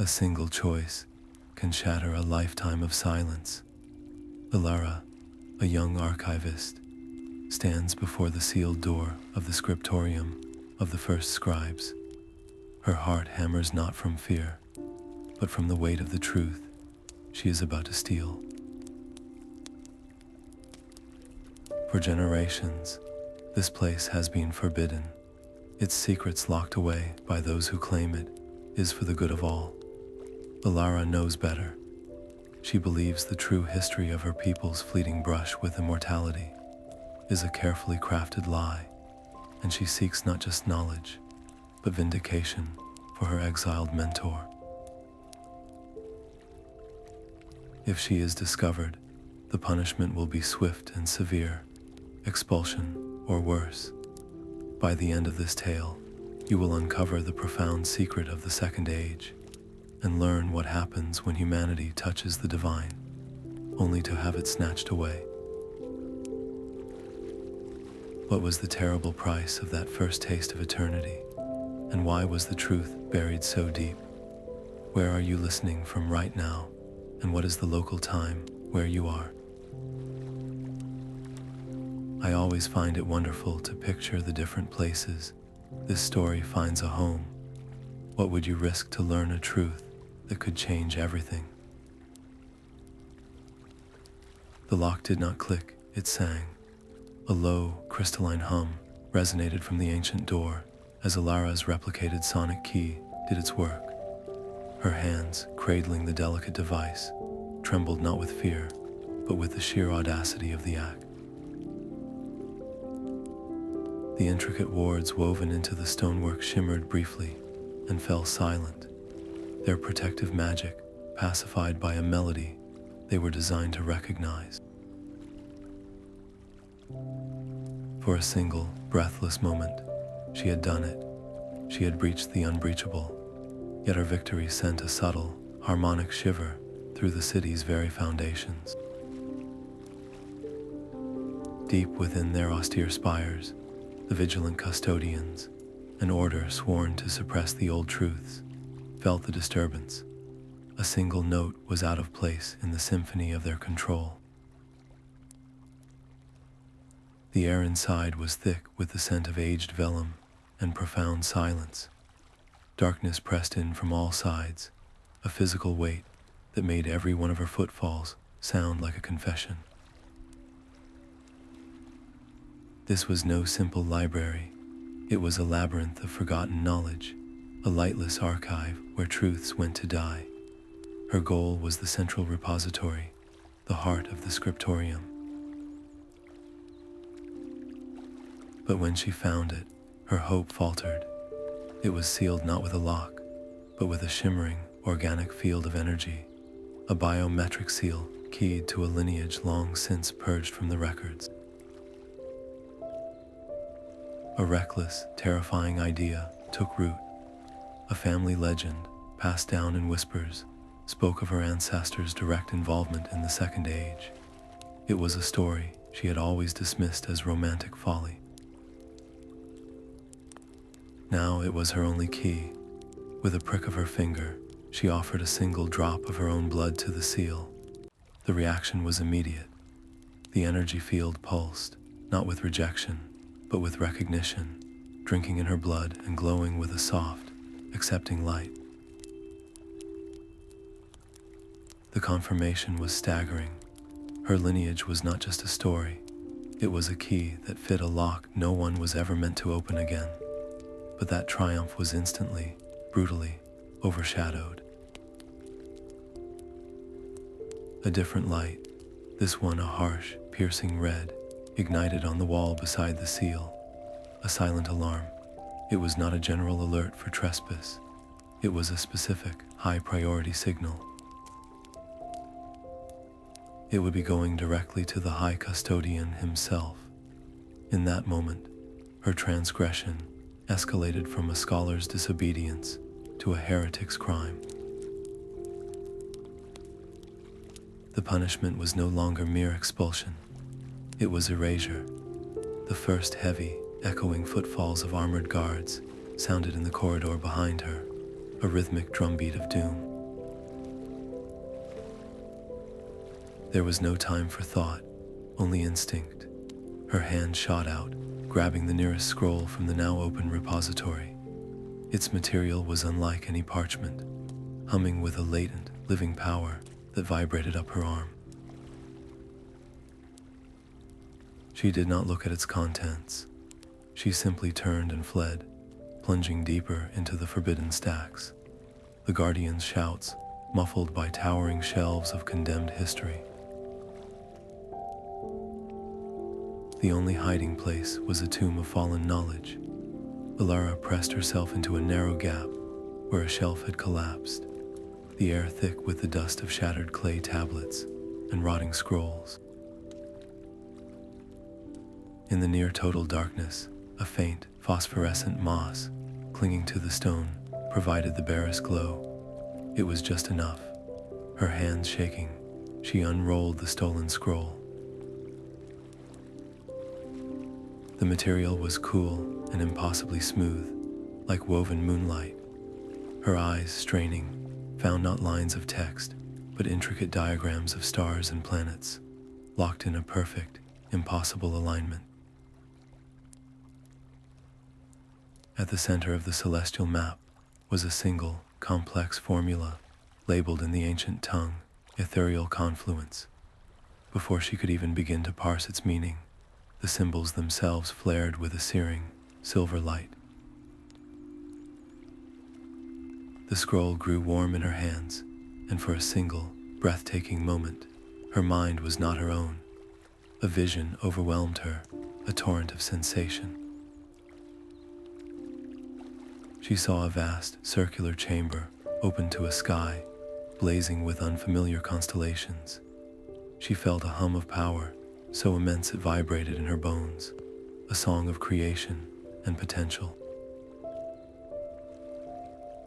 A single choice can shatter a lifetime of silence. Elara, a young archivist, stands before the sealed door of the scriptorium of the first scribes. Her heart hammers not from fear, but from the weight of the truth she is about to steal. For generations, this place has been forbidden, its secrets locked away by those who claim it is for the good of all. Elara knows better. She believes the true history of her people's fleeting brush with immortality is a carefully crafted lie, and she seeks not just knowledge, but vindication for her exiled mentor. If she is discovered, the punishment will be swift and severe, expulsion or worse. By the end of this tale, you will uncover the profound secret of the Second Age and learn what happens when humanity touches the divine, only to have it snatched away. What was the terrible price of that first taste of eternity, and why was the truth buried so deep? Where are you listening from right now, and what is the local time where you are? I always find it wonderful to picture the different places this story finds a home. What would you risk to learn a truth that could change everything? The lock did not click, it sang. A low, crystalline hum resonated from the ancient door as Elara's replicated sonic key did its work. Her hands, cradling the delicate device, trembled not with fear, but with the sheer audacity of the act. The intricate wards woven into the stonework shimmered briefly and fell silent, their protective magic pacified by a melody they were designed to recognize. For a single, breathless moment, she had done it. She had breached the unbreachable, yet her victory sent a subtle, harmonic shiver through the city's very foundations. Deep within their austere spires, the vigilant custodians, an order sworn to suppress the old truths, felt the disturbance. A single note was out of place in the symphony of their control. The air inside was thick with the scent of aged vellum and profound silence. Darkness pressed in from all sides, a physical weight that made every one of her footfalls sound like a confession. This was no simple library. It was a labyrinth of forgotten knowledge, a lightless archive where truths went to die. Her goal was the central repository, the heart of the scriptorium. But when she found it, her hope faltered. It was sealed not with a lock, but with a shimmering, organic field of energy, a biometric seal keyed to a lineage long since purged from the records. A reckless, terrifying idea took root. A family legend, passed down in whispers, spoke of her ancestors' direct involvement in the Second Age. It was a story she had always dismissed as romantic folly. Now it was her only key. With a prick of her finger, she offered a single drop of her own blood to the seal. The reaction was immediate. The energy field pulsed, not with rejection, but with recognition, drinking in her blood and glowing with a soft, accepting light. The confirmation was staggering. Her lineage was not just a story. It was a key that fit a lock no one was ever meant to open again. But that triumph was instantly, brutally, overshadowed. A different light, this one a harsh, piercing red, ignited on the wall beside the seal. A silent alarm. It was not a general alert for trespass. It was a specific, high-priority signal. It would be going directly to the High Custodian himself. In that moment, her transgression escalated from a scholar's disobedience to a heretic's crime. The punishment was no longer mere expulsion. It was erasure. The first heavy, echoing footfalls of armored guards sounded in the corridor behind her, a rhythmic drumbeat of doom. There was no time for thought, only instinct. Her hand shot out, grabbing the nearest scroll from the now open repository. Its material was unlike any parchment, humming with a latent, living power that vibrated up her arm. She did not look at its contents. She simply turned and fled, plunging deeper into the forbidden stacks. The Guardian's shouts, muffled by towering shelves of condemned history. The only hiding place was a tomb of fallen knowledge. Elara pressed herself into a narrow gap where a shelf had collapsed, the air thick with the dust of shattered clay tablets and rotting scrolls. In the near-total darkness, a faint, phosphorescent moss clinging to the stone provided the barest glow. It was just enough. Her hands shaking, she unrolled the stolen scroll. The material was cool and impossibly smooth, like woven moonlight. Her eyes, straining, found not lines of text, but intricate diagrams of stars and planets, locked in a perfect, impossible alignment. At the center of the celestial map was a single, complex formula, labeled in the ancient tongue, Ethereal Confluence. Before she could even begin to parse its meaning, the symbols themselves flared with a searing, silver light. The scroll grew warm in her hands, and for a single, breathtaking moment, her mind was not her own. A vision overwhelmed her, a torrent of sensation. She saw a vast, circular chamber open to a sky, blazing with unfamiliar constellations. She felt a hum of power, so immense it vibrated in her bones, a song of creation and potential.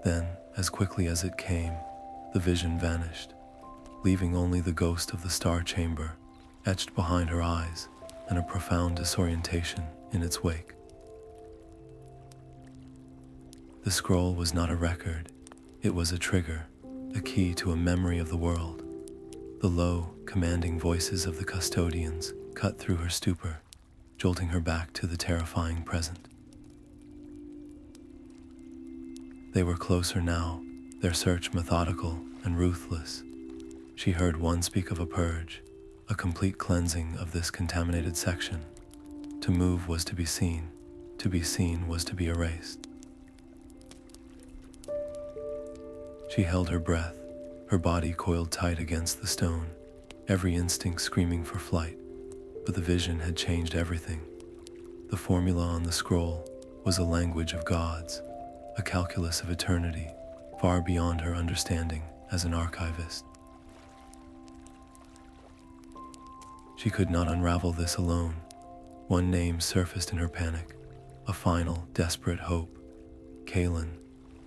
Then, as quickly as it came, the vision vanished, leaving only the ghost of the star chamber etched behind her eyes and a profound disorientation in its wake. The scroll was not a record, it was a trigger, a key to a memory of the world. The low, commanding voices of the custodians cut through her stupor, jolting her back to the terrifying present. They were closer now, their search methodical and ruthless. She heard one speak of a purge, a complete cleansing of this contaminated section. To move was to be seen was to be erased. She held her breath, her body coiled tight against the stone, every instinct screaming for flight. But the vision had changed everything. The formula on the scroll was a language of gods, a calculus of eternity, far beyond her understanding as an archivist. She could not unravel this alone. One name surfaced in her panic, a final, desperate hope. Kalin,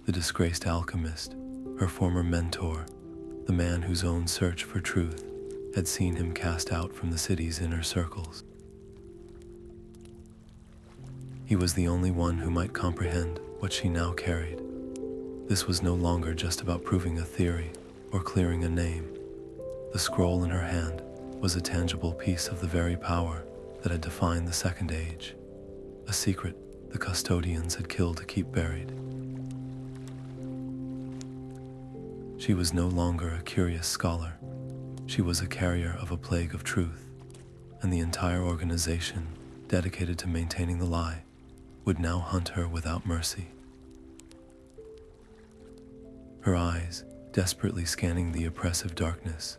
the disgraced alchemist, her former mentor, the man whose own search for truth had seen him cast out from the city's inner circles. He was the only one who might comprehend what she now carried. This was no longer just about proving a theory or clearing a name. The scroll in her hand was a tangible piece of the very power that had defined the Second Age, a secret the custodians had killed to keep buried. She was no longer a curious scholar. She was a carrier of a plague of truth, and the entire organization, dedicated to maintaining the lie, would now hunt her without mercy. Her eyes, desperately scanning the oppressive darkness,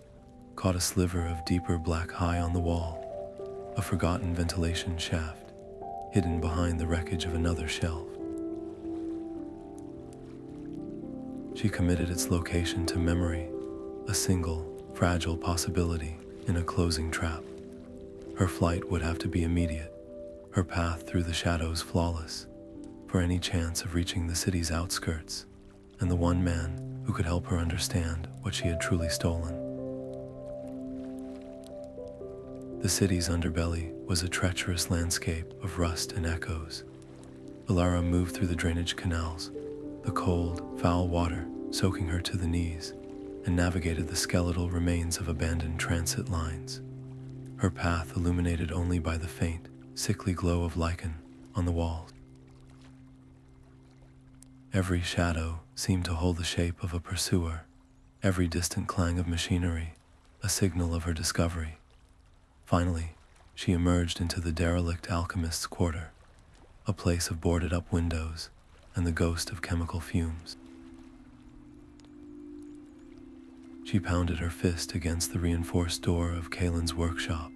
caught a sliver of deeper black high on the wall, a forgotten ventilation shaft, hidden behind the wreckage of another shelf. She committed its location to memory, a single, fragile possibility in a closing trap. Her flight would have to be immediate, her path through the shadows flawless, for any chance of reaching the city's outskirts, and the one man who could help her understand what she had truly stolen. The city's underbelly was a treacherous landscape of rust and echoes. Elara moved through the drainage canals, the cold, foul water soaking her to the knees. and navigated the skeletal remains of abandoned transit lines, her path illuminated only by the faint, sickly glow of lichen on the walls. Every shadow seemed to hold the shape of a pursuer, every distant clang of machinery a signal of her discovery. Finally, she emerged into the derelict alchemist's quarter, a place of boarded-up windows and the ghost of chemical fumes. She pounded her fist against the reinforced door of Kalin's workshop,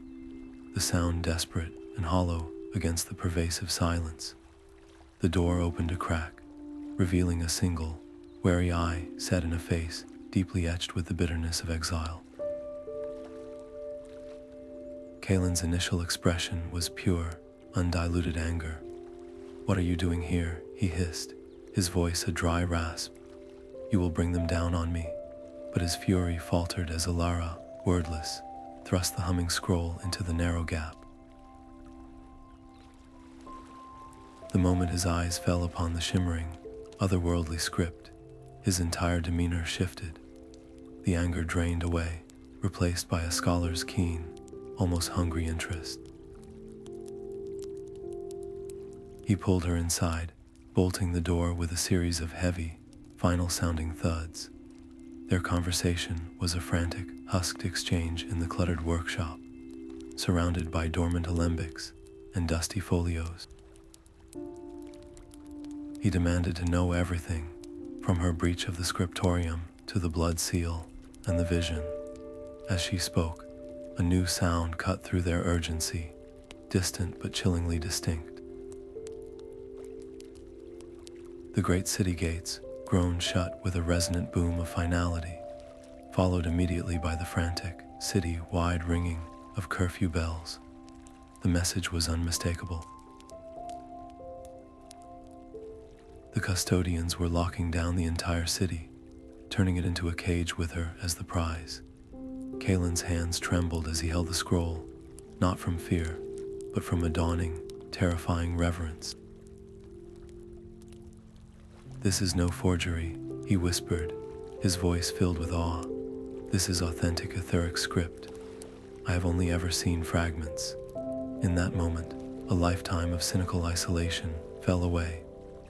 the sound desperate and hollow against the pervasive silence. The door opened a crack, revealing a single, wary eye set in a face deeply etched with the bitterness of exile. Kalin's initial expression was pure, undiluted anger. "What are you doing here?" he hissed, his voice a dry rasp. "You will bring them down on me." But his fury faltered as Elara, wordless, thrust the humming scroll into the narrow gap. The moment his eyes fell upon the shimmering, otherworldly script, his entire demeanor shifted. The anger drained away, replaced by a scholar's keen, almost hungry interest. He pulled her inside, bolting the door with a series of heavy, final-sounding thuds. Their conversation was a frantic, husked exchange in the cluttered workshop, surrounded by dormant alembics and dusty folios. He demanded to know everything, from her breach of the scriptorium to the blood seal and the vision. As she spoke, a new sound cut through their urgency, distant but chillingly distinct. The great city gates groaned shut with a resonant boom of finality, followed immediately by the frantic, city-wide ringing of curfew bells. The message was unmistakable. The custodians were locking down the entire city, turning it into a cage with her as the prize. Kalin's hands trembled as he held the scroll, not from fear, but from a dawning, terrifying reverence. "This is no forgery," he whispered, his voice filled with awe. "This is authentic etheric script. I have only ever seen fragments." In that moment, a lifetime of cynical isolation fell away,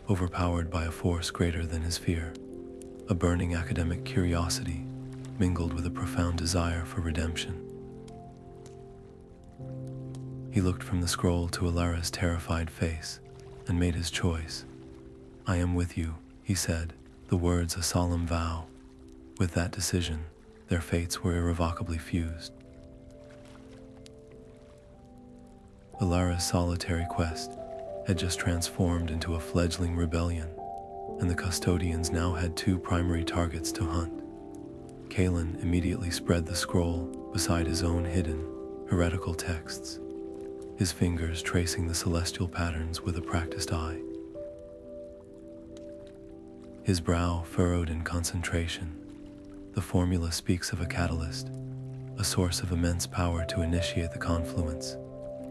overpowered by a force greater than his fear, a burning academic curiosity mingled with a profound desire for redemption. He looked from the scroll to Elara's terrified face and made his choice. "I am with you," he said, the words a solemn vow. With that decision, their fates were irrevocably fused. Elara's solitary quest had just transformed into a fledgling rebellion, and the custodians now had two primary targets to hunt. Kalin immediately spread the scroll beside his own hidden, heretical texts, his fingers tracing the celestial patterns with a practiced eye. His brow furrowed in concentration. The formula speaks of a catalyst, a source of immense power to initiate the confluence,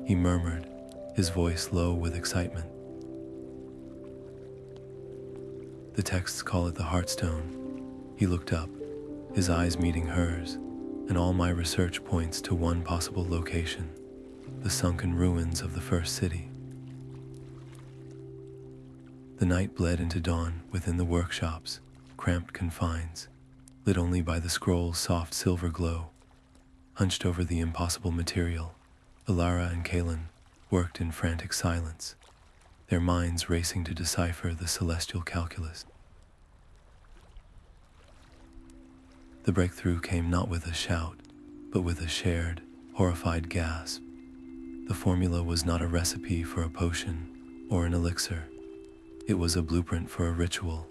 he murmured, his voice low with excitement. "The texts call it the Heartstone." He looked up, his eyes meeting hers, and all my research points to one possible location, the sunken ruins of the first city. The night bled into dawn within the workshop's cramped confines, lit only by the scroll's soft silver glow. Hunched over the impossible material, Elara and Kalin worked in frantic silence, their minds racing to decipher the celestial calculus. The breakthrough came not with a shout, but with a shared, horrified gasp. The formula was not a recipe for a potion or an elixir. It was a blueprint for a ritual,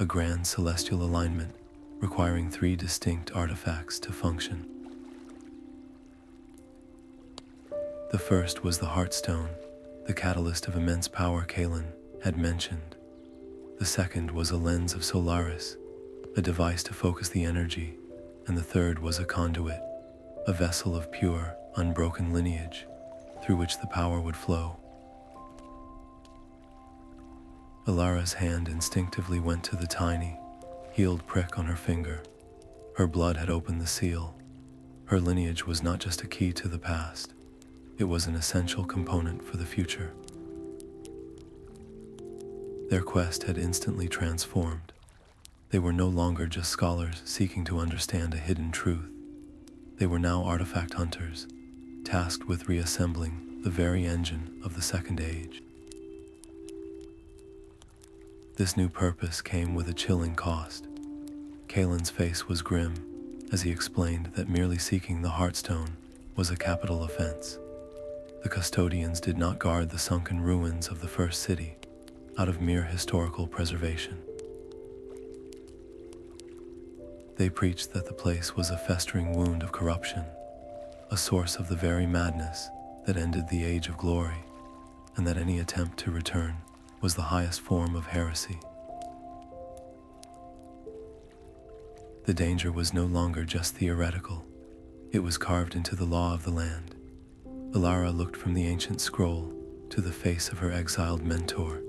a grand celestial alignment requiring three distinct artifacts to function. The first was the Heartstone, the catalyst of immense power Kalin had mentioned. The second was a Lens of Solaris, a device to focus the energy, and the third was a conduit, a vessel of pure, unbroken lineage, through which the power would flow. Elara's hand instinctively went to the tiny, healed prick on her finger, Her blood had opened the seal. Her lineage was not just a key to the past, it was an essential component for the future. Their quest had instantly transformed. They were no longer just scholars seeking to understand a hidden truth. They were now artifact hunters, tasked with reassembling the very engine of the Second Age. This new purpose came with a chilling cost. Kalin's face was grim as he explained that merely seeking the Heartstone was a capital offense. The Custodians did not guard the sunken ruins of the first city out of mere historical preservation. They preached that the place was a festering wound of corruption, a source of the very madness that ended the Age of Glory, and that any attempt to return was the highest form of heresy. The danger was no longer just theoretical, it was carved into the law of the land. Elara looked from the ancient scroll to the face of her exiled mentor,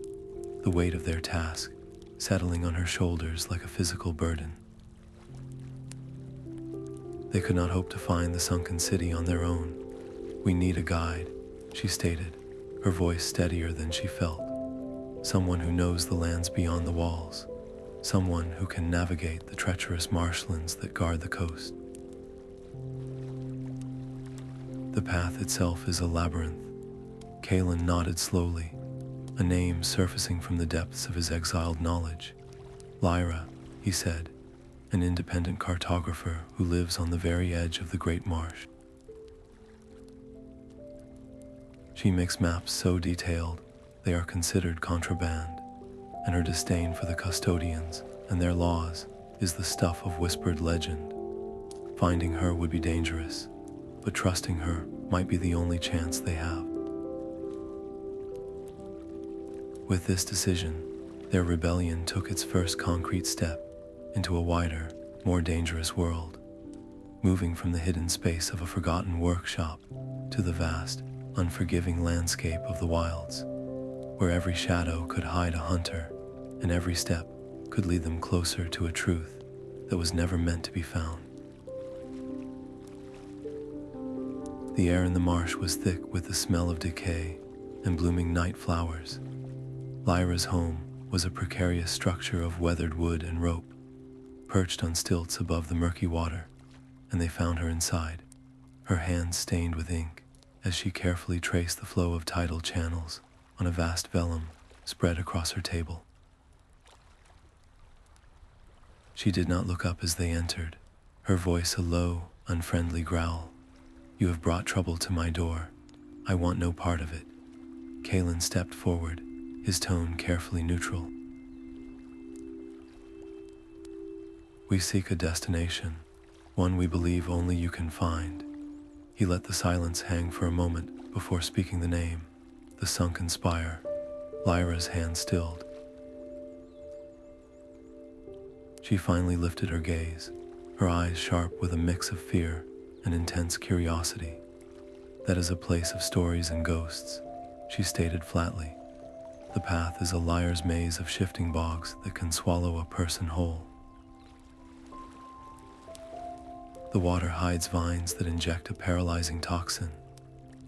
the weight of their task settling on her shoulders like a physical burden. They could not hope to find the sunken city on their own. "We need a guide," she stated, her voice steadier than she felt. "Someone who knows the lands beyond the walls. Someone who can navigate the treacherous marshlands that guard the coast." The path itself is a labyrinth. Kalin nodded slowly, a name surfacing from the depths of his exiled knowledge. "Lyra," he said, "an independent cartographer who lives on the very edge of the Great Marsh. She makes maps so detailed they are considered contraband, and her disdain for the custodians and their laws is the stuff of whispered legend. Finding her would be dangerous, but trusting her might be the only chance they have." With this decision, their rebellion took its first concrete step into a wider, more dangerous world, moving from the hidden space of a forgotten workshop to the vast, unforgiving landscape of the wilds, where every shadow could hide a hunter, and every step could lead them closer to a truth that was never meant to be found. The air in the marsh was thick with the smell of decay and blooming night flowers. Lyra's home was a precarious structure of weathered wood and rope, perched on stilts above the murky water, and they found her inside, her hands stained with ink as she carefully traced the flow of tidal channels on a vast vellum spread across her table. She did not look up as they entered, her voice a low, unfriendly growl. "You have brought trouble to my door. I want no part of it." Kalin stepped forward, his tone carefully neutral. "We seek a destination, one we believe only you can find." He let the silence hang for a moment before speaking the name, the Sunken Spire. Lyra's hand stilled. She finally lifted her gaze, her eyes sharp with a mix of fear and intense curiosity. "That is a place of stories and ghosts," she stated flatly. "The path is a liar's maze of shifting bogs that can swallow a person whole. The water hides vines that inject a paralyzing toxin,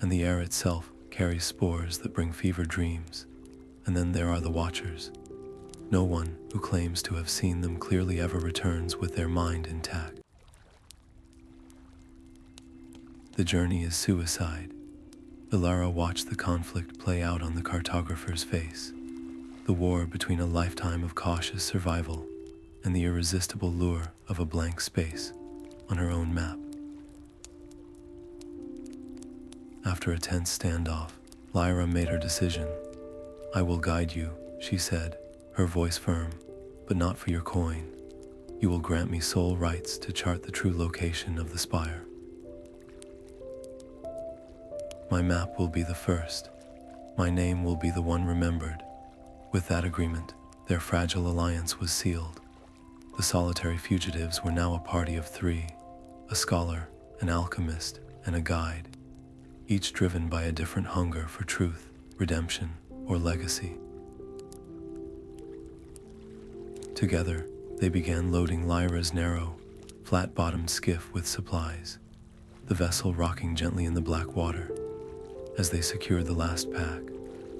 and the air itself carries spores that bring fevered dreams. And then there are the Watchers. No one who claims to have seen them clearly ever returns with their mind intact. The journey is suicide." Elara watched the conflict play out on the cartographer's face, the war between a lifetime of cautious survival and the irresistible lure of a blank space on her own map. After a tense standoff, Lyra made her decision. "I will guide you," she said, her voice firm, "but not for your coin. You will grant me sole rights to chart the true location of the spire. My map will be the first. My name will be the one remembered." With that agreement, their fragile alliance was sealed. The solitary fugitives were now a party of three, a scholar, an alchemist, and a guide, each driven by a different hunger for truth, redemption, or legacy. Together, they began loading Lyra's narrow, flat-bottomed skiff with supplies, the vessel rocking gently in the black water. As they secured the last pack,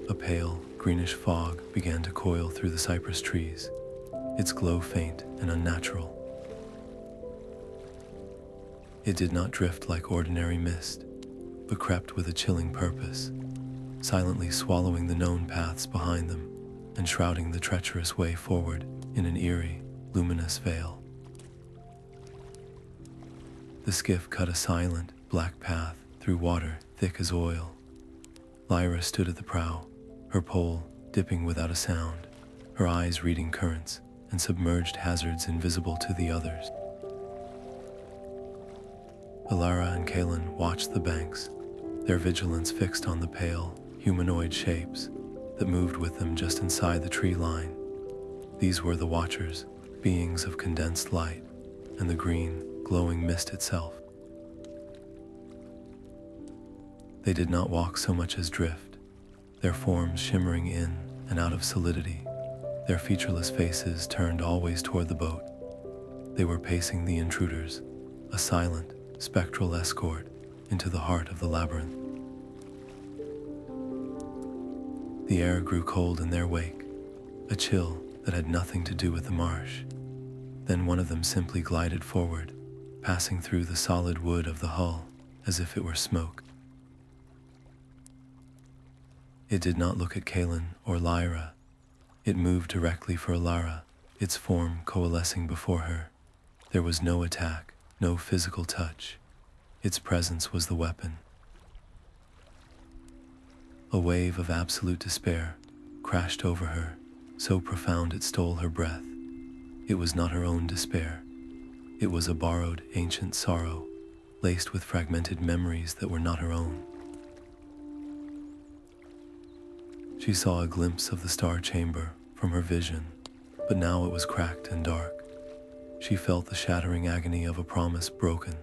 a pale, greenish fog began to coil through the cypress trees, its glow faint and unnatural. It did not drift like ordinary mist, but crept with a chilling purpose, silently swallowing the known paths behind them and shrouding the treacherous way forward in an eerie, luminous veil. The skiff cut a silent, black path through water thick as oil. Lyra stood at the prow, her pole dipping without a sound, her eyes reading currents and submerged hazards invisible to the others. Elara and Kalin watched the banks, their vigilance fixed on the pale, humanoid shapes that moved with them just inside the tree line. These were the Watchers, beings of condensed light and the green, glowing mist itself. They did not walk so much as drift, their forms shimmering in and out of solidity, their featureless faces turned always toward the boat. They were pacing the intruders, a silent, spectral escort into the heart of the labyrinth. The air grew cold in their wake, a chill that had nothing to do with the marsh. Then one of them simply glided forward, passing through the solid wood of the hull as if it were smoke. It did not look at Kalin or Lyra. It moved directly for Elara, its form coalescing before her. There was no attack, no physical touch. Its presence was the weapon. A wave of absolute despair crashed over her, so profound it stole her breath. It was not her own despair. It was a borrowed, ancient sorrow, laced with fragmented memories that were not her own. She saw a glimpse of the star chamber from her vision, but now it was cracked and dark. She felt the shattering agony of a promise broken,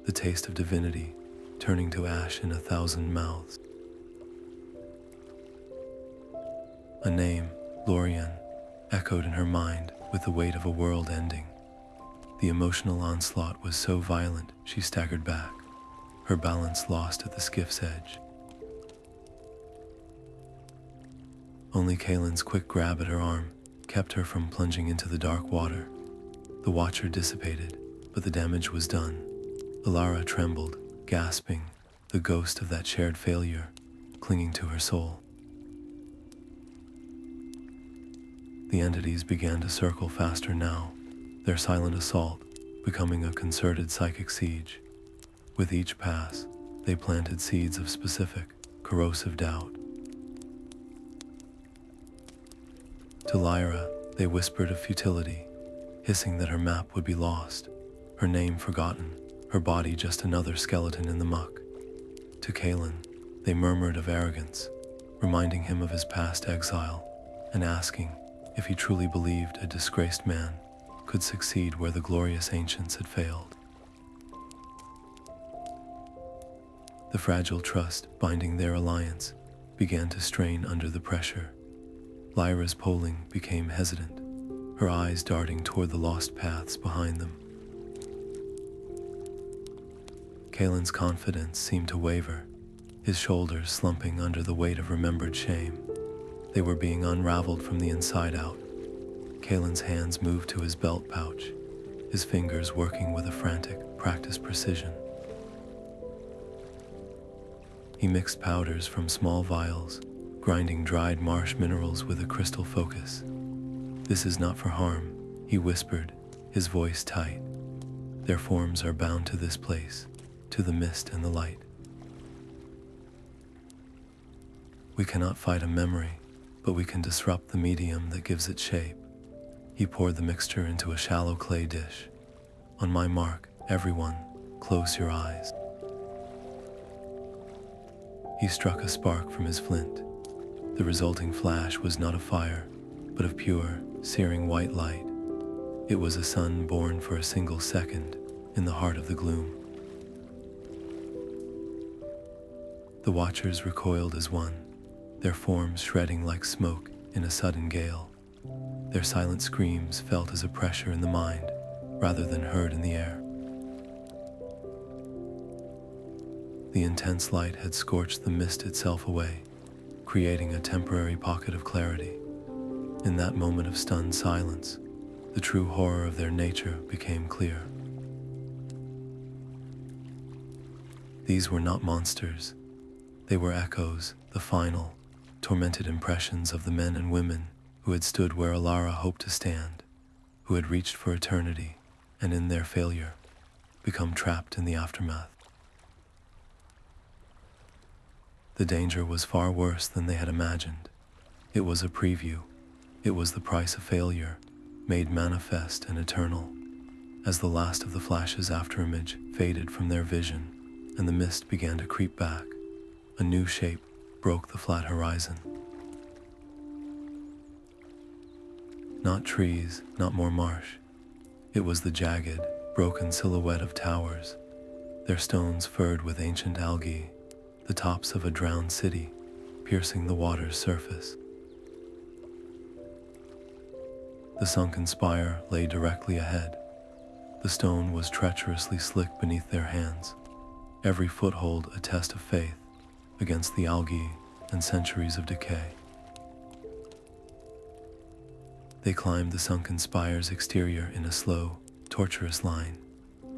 the taste of divinity turning to ash in 1,000 mouths. A name, Lorien, echoed in her mind with the weight of a world ending. The emotional onslaught was so violent she staggered back, her balance lost at the skiff's edge. Only Kalin's quick grab at her arm kept her from plunging into the dark water. The Watcher dissipated, but the damage was done. Elara trembled, gasping, the ghost of that shared failure clinging to her soul. The entities began to circle faster now, their silent assault becoming a concerted psychic siege. With each pass, they planted seeds of specific, corrosive doubt. To Lyra, they whispered of futility, hissing that her map would be lost, her name forgotten, her body just another skeleton in the muck. To Kalin, they murmured of arrogance, reminding him of his past exile, and asking if he truly believed a disgraced man could succeed where the glorious ancients had failed. The fragile trust binding their alliance began to strain under the pressure. Lyra's polling became hesitant, her eyes darting toward the lost paths behind them. Kalin's confidence seemed to waver, his shoulders slumping under the weight of remembered shame. They were being unraveled from the inside out. Kalin's hands moved to his belt pouch, his fingers working with a frantic, practiced precision. He mixed powders from small vials, grinding dried marsh minerals with a crystal focus. "This is not for harm," he whispered, his voice tight. "Their forms are bound to this place, to the mist and the light. We cannot fight a memory, but we can disrupt the medium that gives it shape." He poured the mixture into a shallow clay dish. "On my mark, everyone, close your eyes." He struck a spark from his flint. The resulting flash was not of fire, but of pure, searing white light. It was a sun born for a single second in the heart of the gloom. The Watchers recoiled as one, their forms shredding like smoke in a sudden gale. Their silent screams felt as a pressure in the mind, rather than heard in the air. The intense light had scorched the mist itself away, creating a temporary pocket of clarity. In that moment of stunned silence, the true horror of their nature became clear. These were not monsters. They were echoes, the final, tormented impressions of the men and women who had stood where Elara hoped to stand, who had reached for eternity, and in their failure, become trapped in the aftermath. The danger was far worse than they had imagined. It was a preview. It was the price of failure, made manifest and eternal. As the last of the flash's afterimage faded from their vision, and the mist began to creep back, a new shape broke the flat horizon. Not trees, not more marsh. It was the jagged, broken silhouette of towers, their stones furred with ancient algae, the tops of a drowned city, piercing the water's surface. The sunken spire lay directly ahead. The stone was treacherously slick beneath their hands, every foothold a test of faith against the algae and centuries of decay. They climbed the sunken spire's exterior in a slow, tortuous line,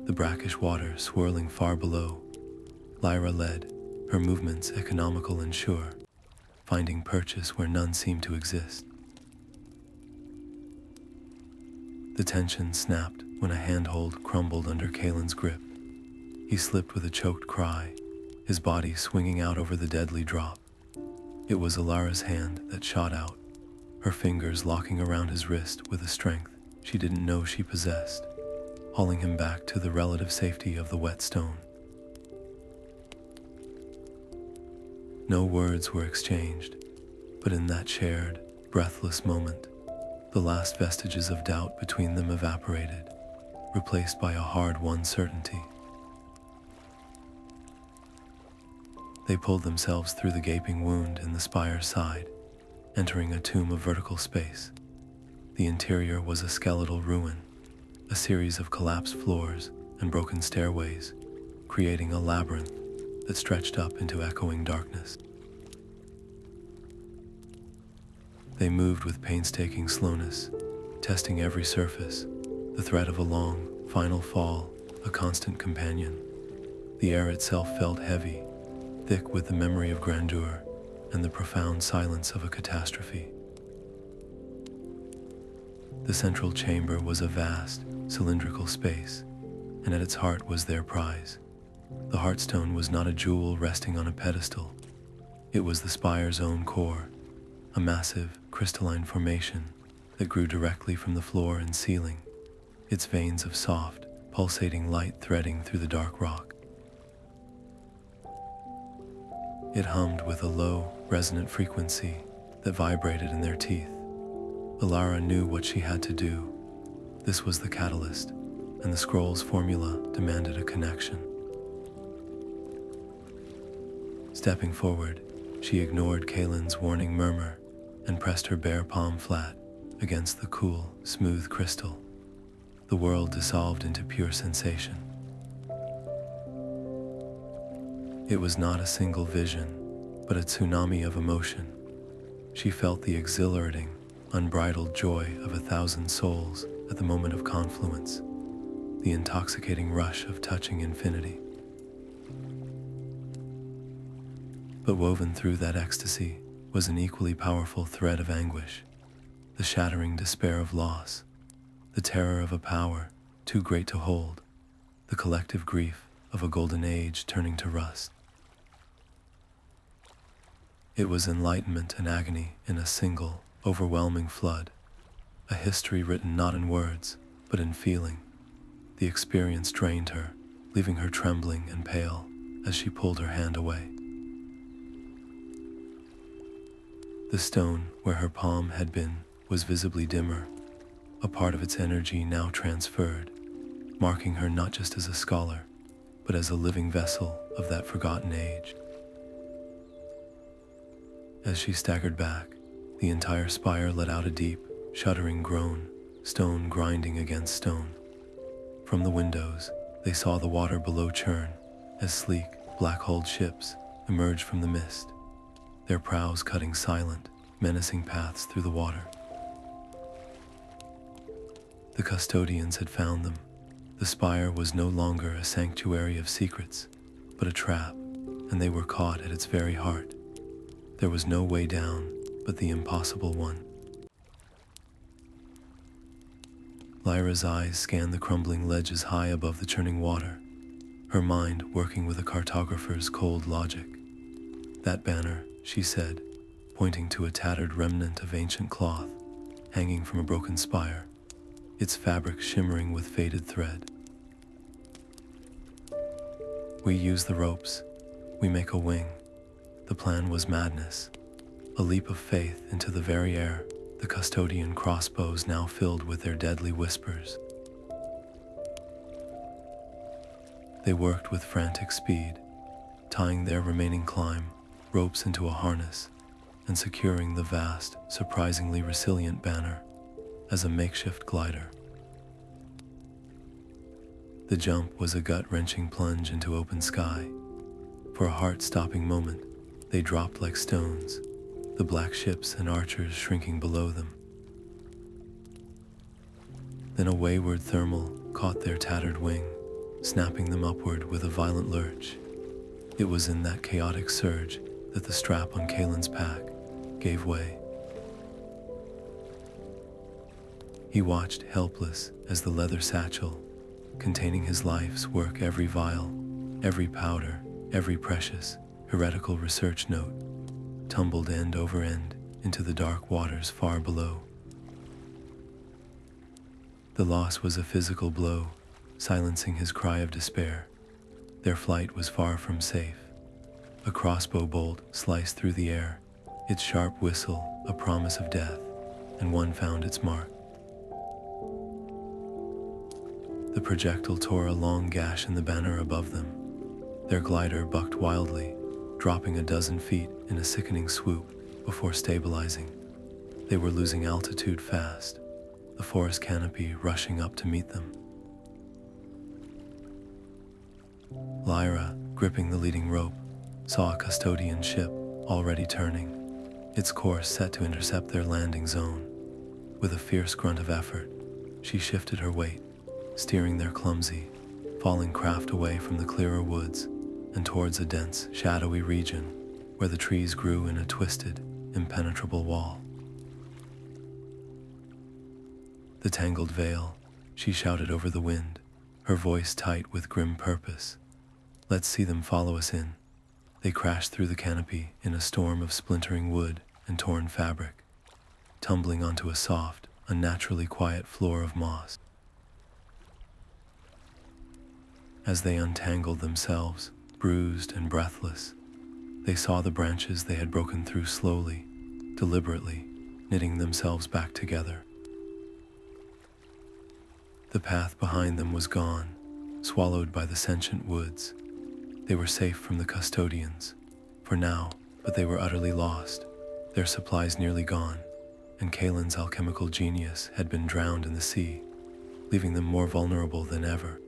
the brackish water swirling far below. Lyra led, her movements economical and sure, finding purchase where none seemed to exist. The tension snapped when a handhold crumbled under Kalin's grip. He slipped with a choked cry, his body swinging out over the deadly drop. It was Elara's hand that shot out, her fingers locking around his wrist with a strength she didn't know she possessed, hauling him back to the relative safety of the wet stone. No words were exchanged, but in that shared, breathless moment, the last vestiges of doubt between them evaporated, replaced by a hard-won certainty. They pulled themselves through the gaping wound in the spire's side, entering a tomb of vertical space. The interior was a skeletal ruin, a series of collapsed floors and broken stairways, creating a labyrinth that stretched up into echoing darkness. They moved with painstaking slowness, testing every surface, the threat of a long, final fall, a constant companion. The air itself felt heavy, thick with the memory of grandeur and the profound silence of a catastrophe. The central chamber was a vast, cylindrical space, and at its heart was their prize. The Heartstone was not a jewel resting on a pedestal. It was the spire's own core, a massive, crystalline formation that grew directly from the floor and ceiling, its veins of soft, pulsating light threading through the dark rock. It hummed with a low, resonant frequency that vibrated in their teeth. Elara knew what she had to do. This was the catalyst, and the scroll's formula demanded a connection. Stepping forward, she ignored Kalin's warning murmur and pressed her bare palm flat against the cool, smooth crystal. The world dissolved into pure sensation. It was not a single vision, but a tsunami of emotion. She felt the exhilarating, unbridled joy of 1,000 souls at the moment of confluence, the intoxicating rush of touching infinity. But woven through that ecstasy was an equally powerful thread of anguish, the shattering despair of loss, the terror of a power too great to hold, the collective grief of a golden age turning to rust. It was enlightenment and agony in a single, overwhelming flood, a history written not in words, but in feeling. The experience drained her, leaving her trembling and pale as she pulled her hand away. The stone where her palm had been was visibly dimmer, a part of its energy now transferred, marking her not just as a scholar, but as a living vessel of that forgotten age. As she staggered back, the entire spire let out a deep, shuddering groan, stone grinding against stone. From the windows, they saw the water below churn as sleek, black-hulled ships emerged from the mist, their prows cutting silent, menacing paths through the water. The custodians had found them. The spire was no longer a sanctuary of secrets, but a trap, and they were caught at its very heart. There was no way down but the impossible one. Lyra's eyes scanned the crumbling ledges high above the churning water, her mind working with a cartographer's cold logic. "That banner," she said, pointing to a tattered remnant of ancient cloth hanging from a broken spire, its fabric shimmering with faded thread. "We use the ropes. We make a wing." The plan was madness, a leap of faith into the very air, the custodian crossbows now filled with their deadly whispers. They worked with frantic speed, tying their remaining climb ropes into a harness and securing the vast, surprisingly resilient banner as a makeshift glider. The jump was a gut-wrenching plunge into open sky. For a heart-stopping moment, they dropped like stones, the black ships and archers shrinking below them. Then a wayward thermal caught their tattered wing, snapping them upward with a violent lurch. It was in that chaotic surge that the strap on Kalin's pack gave way. He watched helpless as the leather satchel, containing his life's work, every vial, every powder, every precious, heretical research note, tumbled end over end into the dark waters far below. The loss was a physical blow, silencing his cry of despair. Their flight was far from safe. A crossbow bolt sliced through the air, its sharp whistle a promise of death, and one found its mark. The projectile tore a long gash in the banner above them. Their glider bucked wildly, dropping a dozen feet in a sickening swoop before stabilizing. They were losing altitude fast, the forest canopy rushing up to meet them. Lyra, gripping the leading rope, saw a custodian ship already turning, its course set to intercept their landing zone. With a fierce grunt of effort, she shifted her weight, steering their clumsy, falling craft away from the clearer woods and towards a dense, shadowy region where the trees grew in a twisted, impenetrable wall. "The tangled veil," she shouted over the wind, her voice tight with grim purpose. "Let's see them follow us in." They crashed through the canopy in a storm of splintering wood and torn fabric, tumbling onto a soft, unnaturally quiet floor of moss. As they untangled themselves, bruised and breathless, they saw the branches they had broken through slowly, deliberately, knitting themselves back together. The path behind them was gone, swallowed by the sentient woods. They were safe from the custodians, for now, but they were utterly lost, their supplies nearly gone, and Kalin's alchemical genius had been drowned in the sea, leaving them more vulnerable than ever.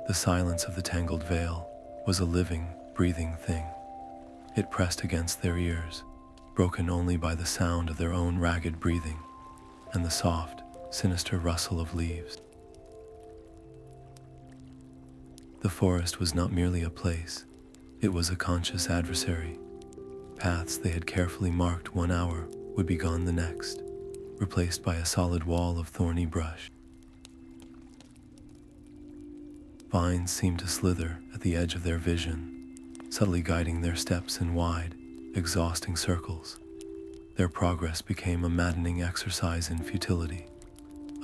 The silence of the tangled veil was a living, breathing thing. It pressed against their ears, broken only by the sound of their own ragged breathing and the soft, sinister rustle of leaves. The forest was not merely a place, it was a conscious adversary. Paths they had carefully marked 1 hour would be gone the next, replaced by a solid wall of thorny brush. Vines seemed to slither at the edge of their vision, subtly guiding their steps in wide, exhausting circles. Their progress became a maddening exercise in futility,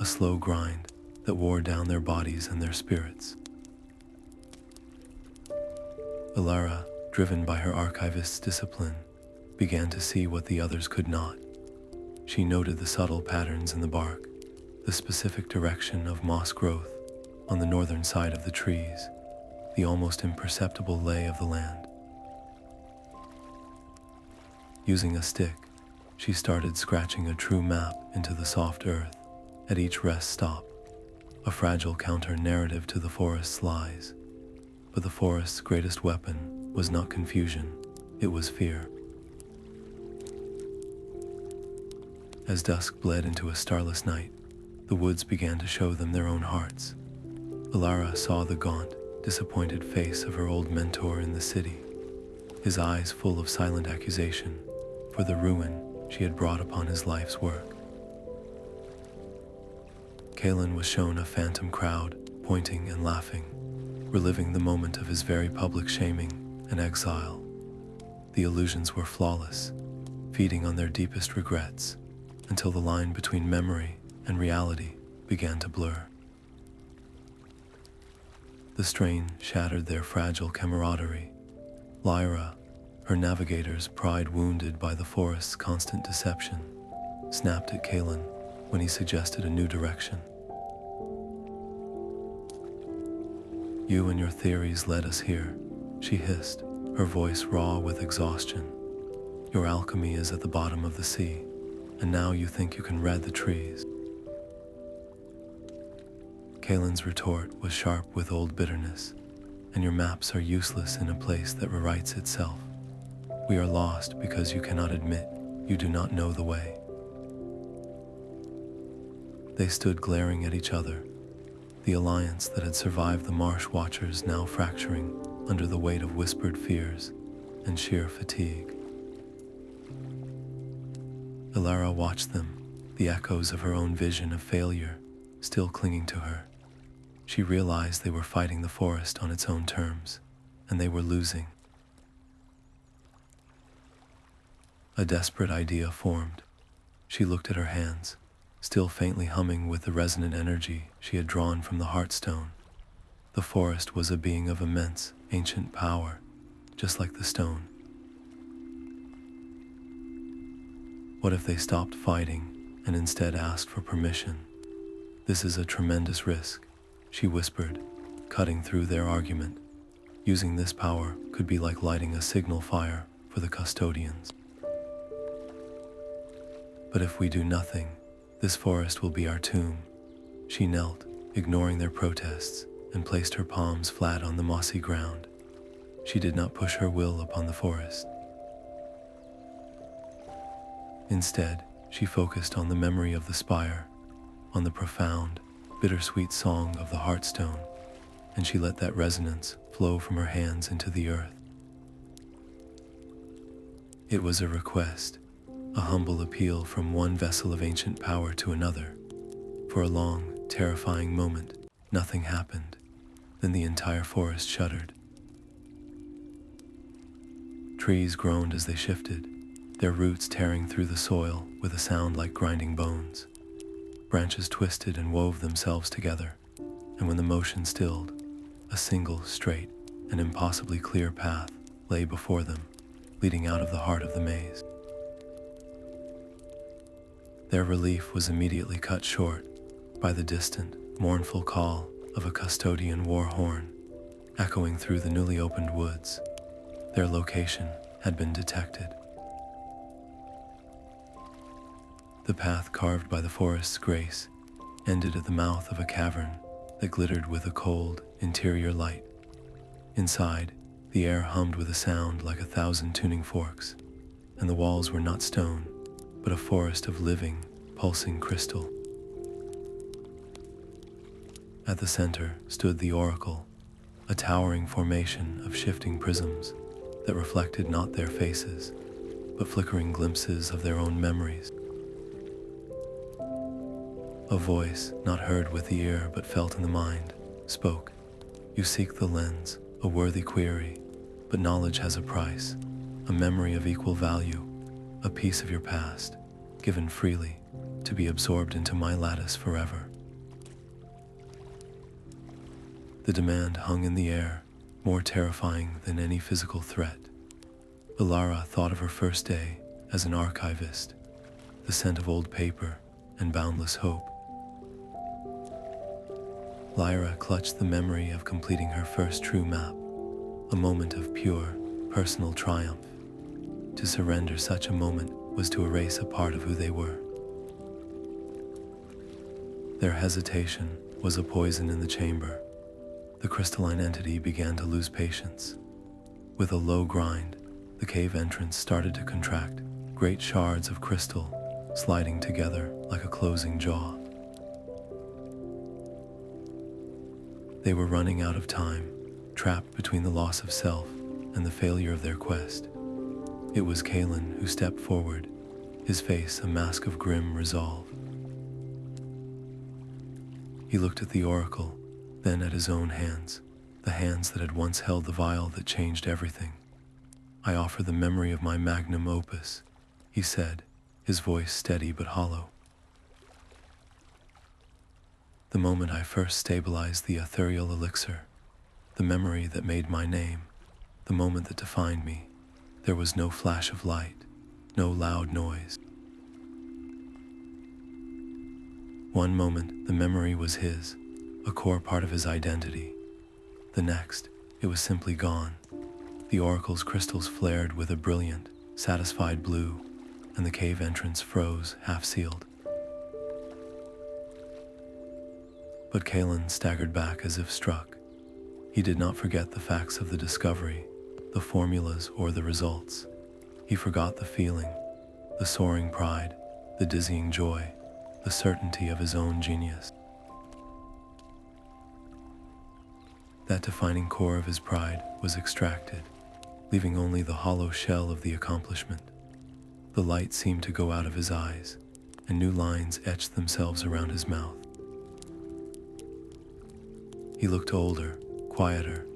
a slow grind that wore down their bodies and their spirits. Elara, driven by her archivist's discipline, began to see what the others could not. She noted the subtle patterns in the bark, the specific direction of moss growth on the northern side of the trees, the almost imperceptible lay of the land. Using a stick, she started scratching a true map into the soft earth, At each rest stop, a fragile counter-narrative to the forest's lies. But the forest's greatest weapon was not confusion, it was fear. As dusk bled into a starless night, the woods began to show them their own hearts. Elara saw the gaunt, disappointed face of her old mentor in the city, his eyes full of silent accusation for the ruin she had brought upon his life's work. Kalin was shown a phantom crowd, pointing and laughing, reliving the moment of his very public shaming and exile. The illusions were flawless, feeding on their deepest regrets, until the line between memory and reality began to blur. The strain shattered their fragile camaraderie. Lyra, her navigator's pride wounded by the forest's constant deception, snapped at Kalin when he suggested a new direction. "You and your theories led us here," she hissed, her voice raw with exhaustion. "Your alchemy is at the bottom of the sea, and now you think you can red the trees." Kalin's retort was sharp with old bitterness, "And your maps are useless in a place that rewrites itself. We are lost because you cannot admit you do not know the way." They stood glaring at each other, the alliance that had survived the Marsh Watchers now fracturing under the weight of whispered fears and sheer fatigue. Elara watched them, the echoes of her own vision of failure still clinging to her. She realized they were fighting the forest on its own terms, and they were losing. A desperate idea formed. She looked at her hands, still faintly humming with the resonant energy she had drawn from the Heartstone. The forest was a being of immense, ancient power, just like the stone. What if they stopped fighting and instead asked for permission? "This is a tremendous risk," she whispered, cutting through their argument. "Using this power could be like lighting a signal fire for the Custodians. But if we do nothing, this forest will be our tomb." She knelt, ignoring their protests, and placed her palms flat on the mossy ground. She did not push her will upon the forest. Instead, she focused on the memory of the spire, on the profound, bittersweet song of the Heartstone, and she let that resonance flow from her hands into the earth. It was a request, a humble appeal from one vessel of ancient power to another. For a long, terrifying moment, nothing happened. Then the entire forest shuddered. Trees groaned as they shifted, their roots tearing through the soil with a sound like grinding bones. Branches twisted and wove themselves together, and when the motion stilled, a single, straight, and impossibly clear path lay before them, leading out of the heart of the maze. Their relief was immediately cut short by the distant, mournful call of a custodian war horn, echoing through the newly opened woods. Their location had been detected. The path carved by the forest's grace ended at the mouth of a cavern that glittered with a cold, interior light. Inside, the air hummed with a sound like 1,000 tuning forks, and the walls were not stone, but a forest of living, pulsing crystal. At the center stood the oracle, a towering formation of shifting prisms that reflected not their faces, but flickering glimpses of their own memories. A voice, not heard with the ear but felt in the mind, spoke. "You seek the lens, a worthy query, but knowledge has a price, a memory of equal value, a piece of your past, given freely, to be absorbed into my lattice forever." The demand hung in the air, more terrifying than any physical threat. Elara thought of her first day as an archivist, the scent of old paper and boundless hope. Lyra clutched the memory of completing her first true map, a moment of pure, personal triumph. To surrender such a moment was to erase a part of who they were. Their hesitation was a poison in the chamber. The crystalline entity began to lose patience. With a low grind, the cave entrance started to contract, great shards of crystal sliding together like a closing jaw. They were running out of time, trapped between the loss of self and the failure of their quest. It was Kalin who stepped forward, his face a mask of grim resolve. He looked at the oracle, then at his own hands, the hands that had once held the vial that changed everything. "I offer the memory of my magnum opus," he said, his voice steady but hollow. "The moment I first stabilized the ethereal elixir, the memory that made my name, the moment that defined me, there was no flash of light, no loud noise. One moment, the memory was his, a core part of his identity. The next, it was simply gone. The oracle's crystals flared with a brilliant, satisfied blue, and the cave entrance froze, half-sealed. But Kalin staggered back as if struck. He did not forget the facts of the discovery, the formulas or the results. He forgot the feeling, the soaring pride, the dizzying joy, the certainty of his own genius. That defining core of his pride was extracted, leaving only the hollow shell of the accomplishment. The light seemed to go out of his eyes, and new lines etched themselves around his mouth. He looked older, quieter,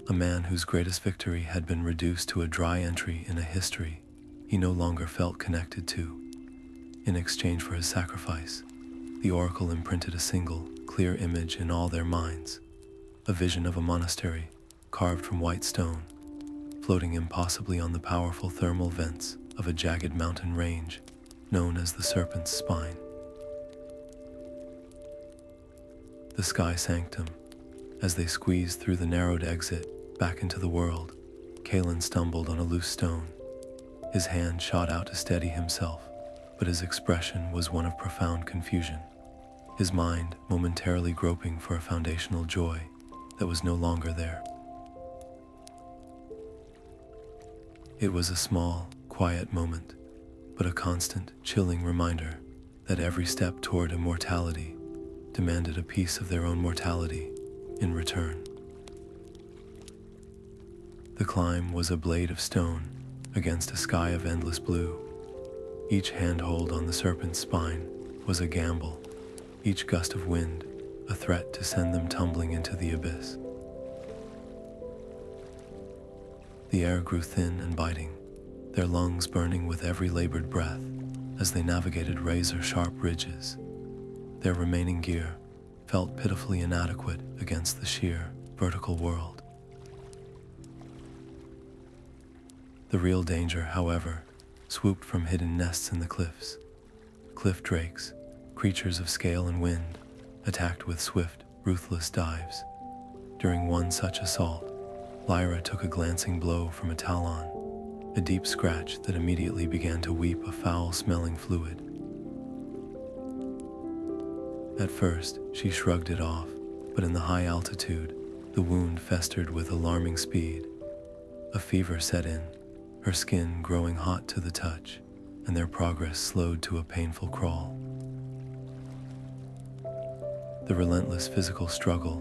a man whose greatest victory had been reduced to a dry entry in a history he no longer felt connected to. In exchange for his sacrifice, the oracle imprinted a single, clear image in all their minds, a vision of a monastery carved from white stone, floating impossibly on the powerful thermal vents of a jagged mountain range known as the Serpent's Spine. The Sky Sanctum. As they squeezed through the narrowed exit back into the world, Kalin stumbled on a loose stone. His hand shot out to steady himself, but his expression was one of profound confusion, his mind momentarily groping for a foundational joy that was no longer there. It was a small, quiet moment, but a constant, chilling reminder that every step toward immortality demanded a piece of their own mortality in return. The climb was a blade of stone against a sky of endless blue. Each handhold on the serpent's spine was a gamble, each gust of wind a threat to send them tumbling into the abyss. The air grew thin and biting, their lungs burning with every labored breath as they navigated razor-sharp ridges. Their remaining gear felt pitifully inadequate against the sheer, vertical world. The real danger, however, swooped from hidden nests in the cliffs. Cliff drakes, creatures of scale and wind, attacked with swift, ruthless dives. During one such assault, Lyra took a glancing blow from a talon, a deep scratch that immediately began to weep a foul-smelling fluid. At first, she shrugged it off, but in the high altitude, the wound festered with alarming speed. A fever set in, her skin growing hot to the touch, and their progress slowed to a painful crawl. The relentless physical struggle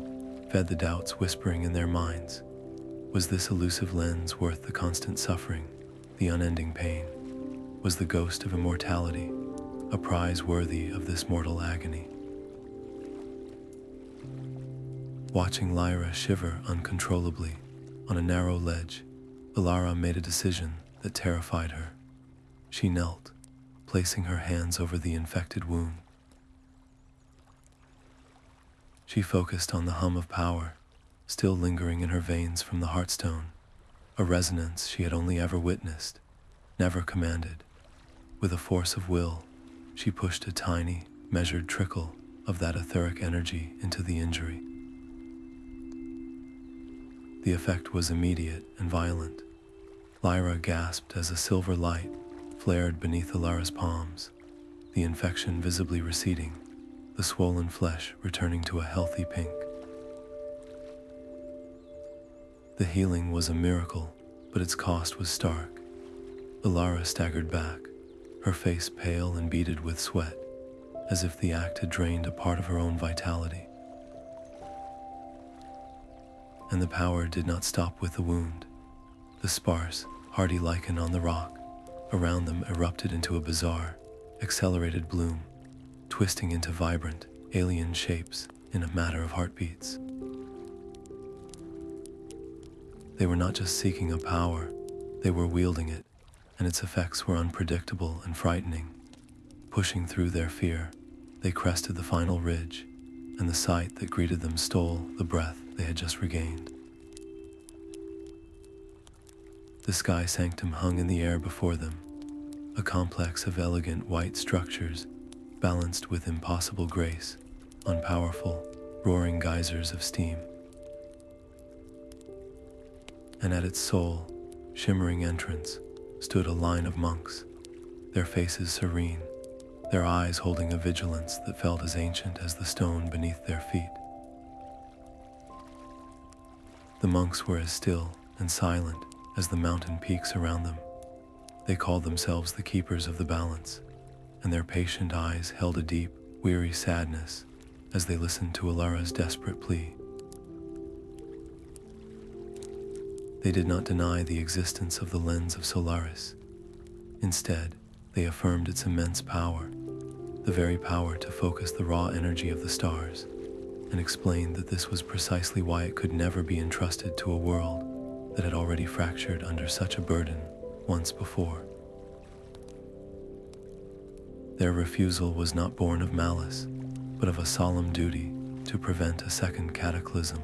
fed the doubts whispering in their minds. Was this elusive lens worth the constant suffering, the unending pain? Was the ghost of immortality a prize worthy of this mortal agony? Watching Lyra shiver uncontrollably on a narrow ledge, Elara made a decision that terrified her. She knelt, placing her hands over the infected wound. She focused on the hum of power, still lingering in her veins from the Heartstone, a resonance she had only ever witnessed, never commanded. With a force of will, she pushed a tiny, measured trickle of that etheric energy into the injury. The effect was immediate and violent. Lyra gasped as a silver light flared beneath Elara's palms, the infection visibly receding, the swollen flesh returning to a healthy pink. The healing was a miracle, but its cost was stark. Elara staggered back, her face pale and beaded with sweat, as if the act had drained a part of her own vitality. And the power did not stop with the wound. The sparse, hardy lichen on the rock around them erupted into a bizarre, accelerated bloom, twisting into vibrant, alien shapes in a matter of heartbeats. They were not just seeking a power, they were wielding it, and its effects were unpredictable and frightening. Pushing through their fear, they crested the final ridge, and the sight that greeted them stole the breath they had just regained. The Sky Sanctum hung in the air before them, a complex of elegant white structures balanced with impossible grace on powerful, roaring geysers of steam. And at its sole, shimmering entrance stood a line of monks, their faces serene, their eyes holding a vigilance that felt as ancient as the stone beneath their feet. The monks were as still and silent as the mountain peaks around them. They called themselves the Keepers of the Balance, and their patient eyes held a deep, weary sadness as they listened to Elara's desperate plea. They did not deny the existence of the Lens of Solaris. Instead, they affirmed its immense power, the very power to focus the raw energy of the stars, and explained that this was precisely why it could never be entrusted to a world that had already fractured under such a burden once before. Their refusal was not born of malice, but of a solemn duty to prevent a second cataclysm.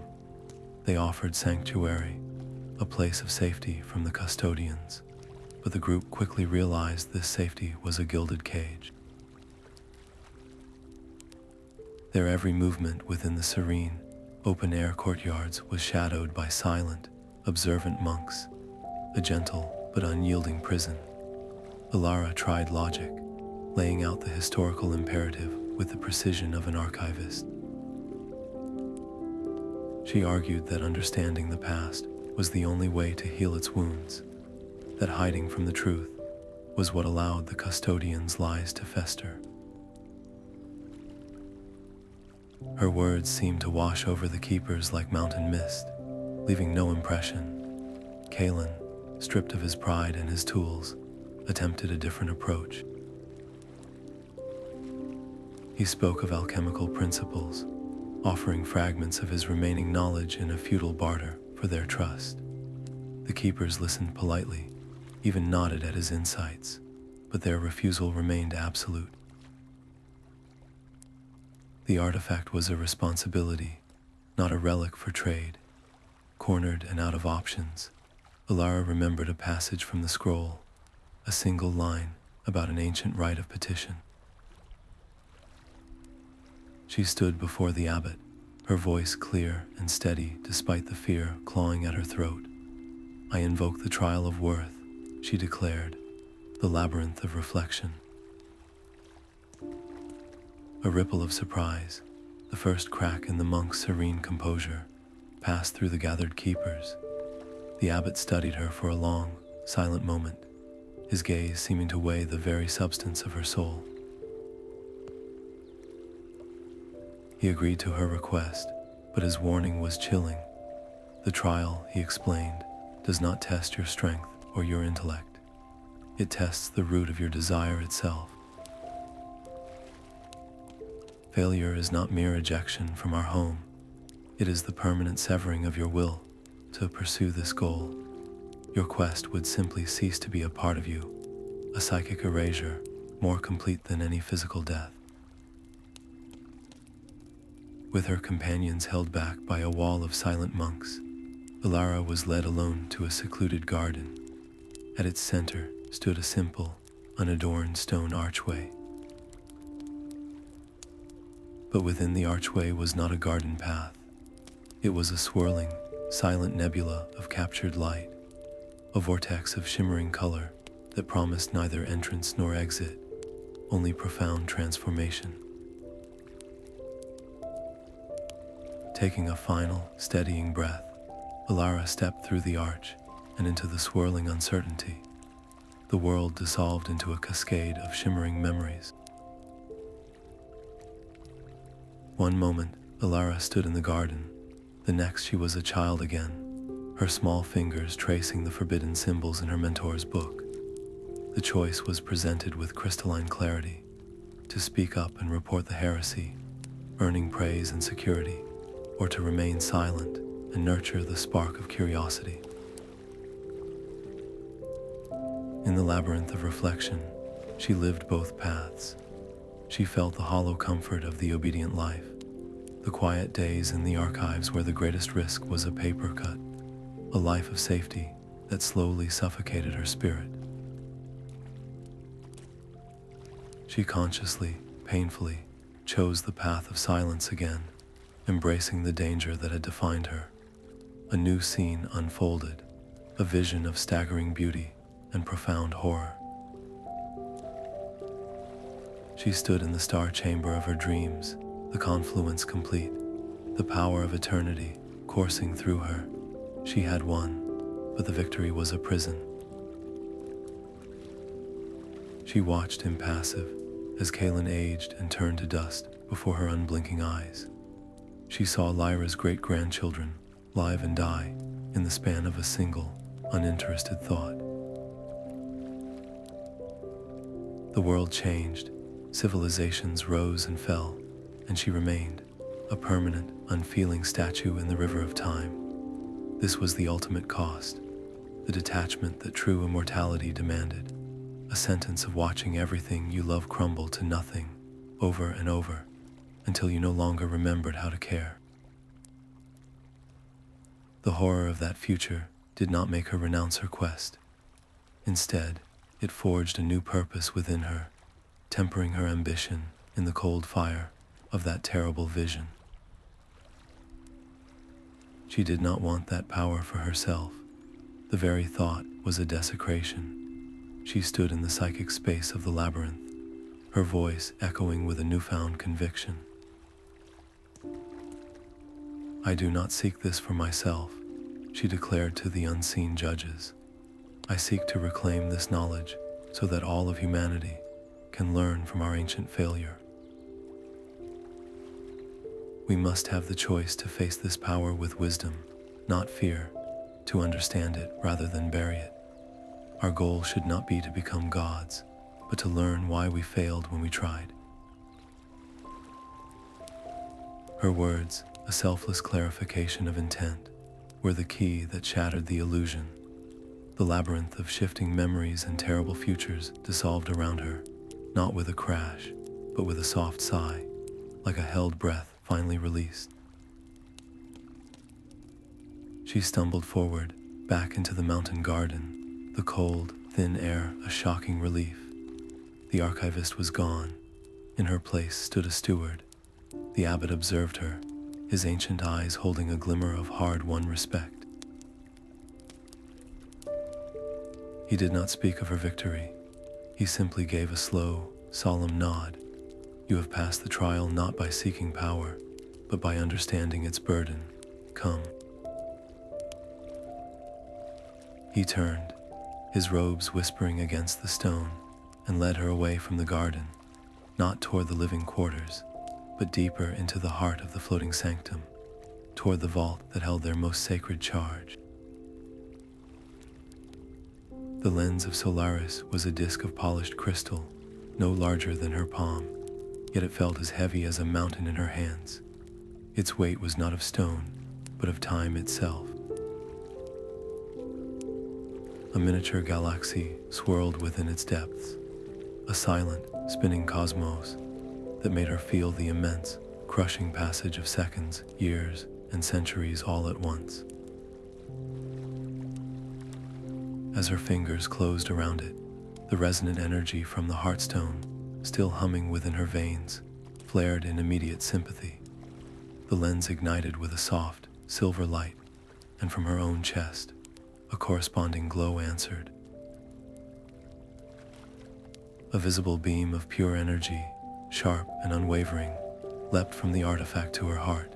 They offered sanctuary, a place of safety from the custodians, but the group quickly realized this safety was a gilded cage. Their every movement within the serene, open-air courtyards was shadowed by silent, observant monks, a gentle but unyielding prison. Elara tried logic, laying out the historical imperative with the precision of an archivist. She argued that understanding the past was the only way to heal its wounds, that hiding from the truth was what allowed the custodians' lies to fester. Her words seemed to wash over the keepers like mountain mist, leaving no impression. Kalin, stripped of his pride and his tools, attempted a different approach. He spoke of alchemical principles, offering fragments of his remaining knowledge in a futile barter for their trust. The keepers listened politely, even nodded at his insights, but their refusal remained absolute. The artifact was a responsibility, not a relic for trade. Cornered and out of options, Elara remembered a passage from the scroll, a single line about an ancient rite of petition. She stood before the abbot, her voice clear and steady despite the fear clawing at her throat. "I invoke the trial of worth," she declared, the labyrinth of reflection. A ripple of surprise, the first crack in the monk's serene composure, passed through the gathered keepers. The abbot studied her for a long, silent moment, his gaze seeming to weigh the very substance of her soul. He agreed to her request, but his warning was chilling. "The trial," he explained, "does not test your strength or your intellect. It tests the root of your desire itself. Failure is not mere ejection from our home. It is the permanent severing of your will to pursue this goal. Your quest would simply cease to be a part of you, a psychic erasure more complete than any physical death." With her companions held back by a wall of silent monks, Elara was led alone to a secluded garden. At its center stood a simple, unadorned stone archway. But within the archway was not a garden path. It was a swirling, silent nebula of captured light, a vortex of shimmering color that promised neither entrance nor exit, only profound transformation. Taking a final, steadying breath, Elara stepped through the arch and into the swirling uncertainty. The world dissolved into a cascade of shimmering memories. One moment, Elara stood in the garden. The next, she was a child again, her small fingers tracing the forbidden symbols in her mentor's book. The choice was presented with crystalline clarity: to speak up and report the heresy, earning praise and security, or to remain silent and nurture the spark of curiosity. In the labyrinth of reflection, she lived both paths. She felt the hollow comfort of the obedient life, the quiet days in the archives where the greatest risk was a paper cut, a life of safety that slowly suffocated her spirit. She consciously, painfully, chose the path of silence again, embracing the danger that had defined her. A new scene unfolded, a vision of staggering beauty and profound horror. She stood in the star chamber of her dreams, the confluence complete, the power of eternity coursing through her. She had won, but the victory was a prison. She watched impassive as Kalin aged and turned to dust before her unblinking eyes. She saw Lyra's great-grandchildren live and die in the span of a single, uninterested thought. The world changed, civilizations rose and fell, and she remained, a permanent, unfeeling statue in the river of time. This was the ultimate cost, the detachment that true immortality demanded, a sentence of watching everything you love crumble to nothing, over and over, until you no longer remembered how to care. The horror of that future did not make her renounce her quest. Instead, it forged a new purpose within her, tempering her ambition in the cold fire of that terrible vision. She did not want that power for herself. The very thought was a desecration. She stood in the psychic space of the labyrinth, her voice echoing with a newfound conviction. "I do not seek this for myself," she declared to the unseen judges. "I seek to reclaim this knowledge so that all of humanity can learn from our ancient failure. We must have the choice to face this power with wisdom, not fear, to understand it rather than bury it. Our goal should not be to become gods, but to learn why we failed when we tried." Her words, a selfless clarification of intent, were the key that shattered the illusion. The labyrinth of shifting memories and terrible futures dissolved around her, not with a crash, but with a soft sigh, like a held breath finally released. She stumbled forward, back into the mountain garden, the cold, thin air a shocking relief. The archivist was gone. In her place stood a steward. The abbot observed her, his ancient eyes holding a glimmer of hard-won respect. He did not speak of her victory. He simply gave a slow, solemn nod. "You have passed the trial not by seeking power, but by understanding its burden. Come." He turned, his robes whispering against the stone, and led her away from the garden, not toward the living quarters, but deeper into the heart of the floating sanctum, toward the vault that held their most sacred charge. The Lens of Solaris was a disk of polished crystal, no larger than her palm, yet it felt as heavy as a mountain in her hands. Its weight was not of stone, but of time itself. A miniature galaxy swirled within its depths, a silent, spinning cosmos that made her feel the immense, crushing passage of seconds, years, and centuries all at once. As her fingers closed around it, the resonant energy from the Heartstone, still humming within her veins, flared in immediate sympathy. The lens ignited with a soft, silver light, and from her own chest, a corresponding glow answered. A visible beam of pure energy, sharp and unwavering, leapt from the artifact to her heart,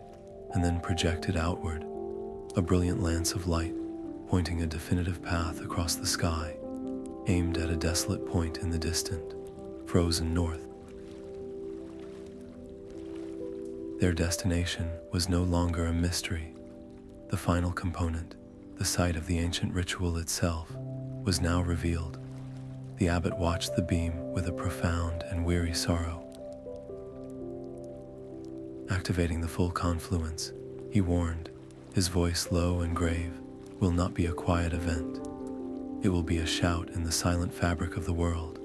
and then projected outward, a brilliant lance of light, pointing a definitive path across the sky, aimed at a desolate point in the distant, frozen north. Their destination was no longer a mystery. The final component, the site of the ancient ritual itself, was now revealed. The abbot watched the beam with a profound and weary sorrow. Activating the full confluence, he warned, his voice low and grave, "Will not be a quiet event. It will be a shout in the silent fabric of the world,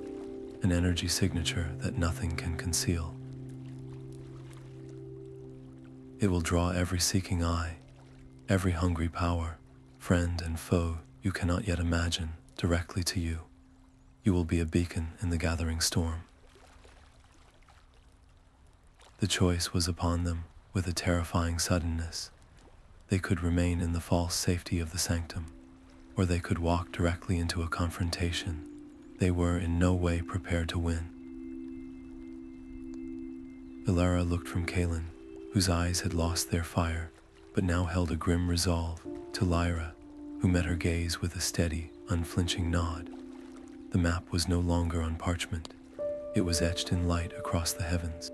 an energy signature that nothing can conceal. It will draw every seeking eye, every hungry power, friend and foe you cannot yet imagine, directly to you. You will be a beacon in the gathering storm." The choice was upon them with a terrifying suddenness. They could remain in the false safety of the sanctum, or they could walk directly into a confrontation they were in no way prepared to win. Elara looked from Kalin, whose eyes had lost their fire, but now held a grim resolve, to Lyra, who met her gaze with a steady, unflinching nod. The map was no longer on parchment. It was etched in light across the heavens.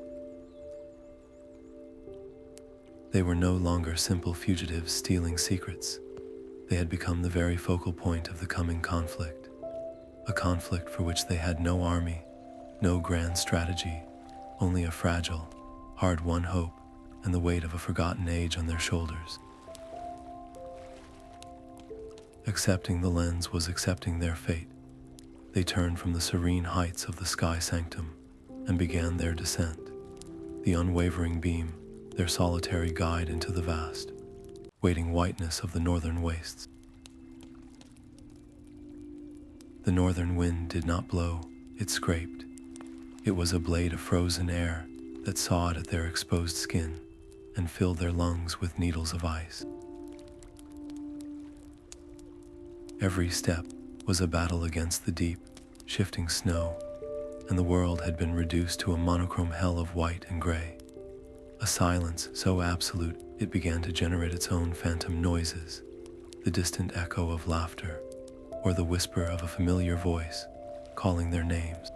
They were no longer simple fugitives stealing secrets. They had become the very focal point of the coming conflict, a conflict for which they had no army, no grand strategy, only a fragile, hard-won hope and the weight of a forgotten age on their shoulders. Accepting the lens was accepting their fate. They turned from the serene heights of the Sky Sanctum and began their descent, the unwavering beam, their solitary guide into the vast, waiting whiteness of the northern wastes. The northern wind did not blow, it scraped. It was a blade of frozen air that sawed at their exposed skin and filled their lungs with needles of ice. Every step was a battle against the deep, shifting snow, and the world had been reduced to a monochrome hell of white and gray. A silence so absolute it began to generate its own phantom noises, the distant echo of laughter, or the whisper of a familiar voice calling their names.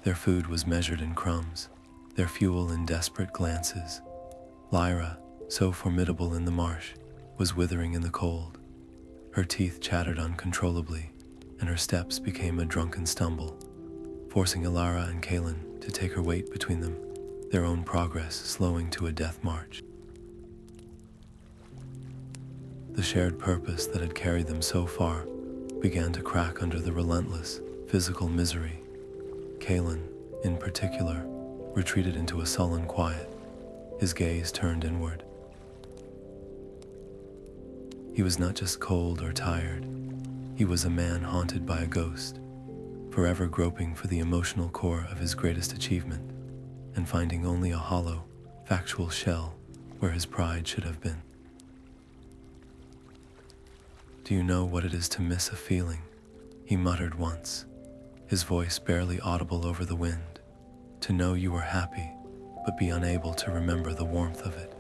Their food was measured in crumbs, their fuel in desperate glances. Lyra, so formidable in the marsh, was withering in the cold. Her teeth chattered uncontrollably, and her steps became a drunken stumble, forcing Elara and Kalin to take her weight between them, their own progress slowing to a death march. The shared purpose that had carried them so far began to crack under the relentless physical misery. Kalin, in particular, retreated into a sullen quiet, his gaze turned inward. He was not just cold or tired. He was a man haunted by a ghost, forever groping for the emotional core of his greatest achievement and finding only a hollow, factual shell where his pride should have been. "Do you know what it is to miss a feeling?" he muttered once, his voice barely audible over the wind. "To know you were happy, but be unable to remember the warmth of it.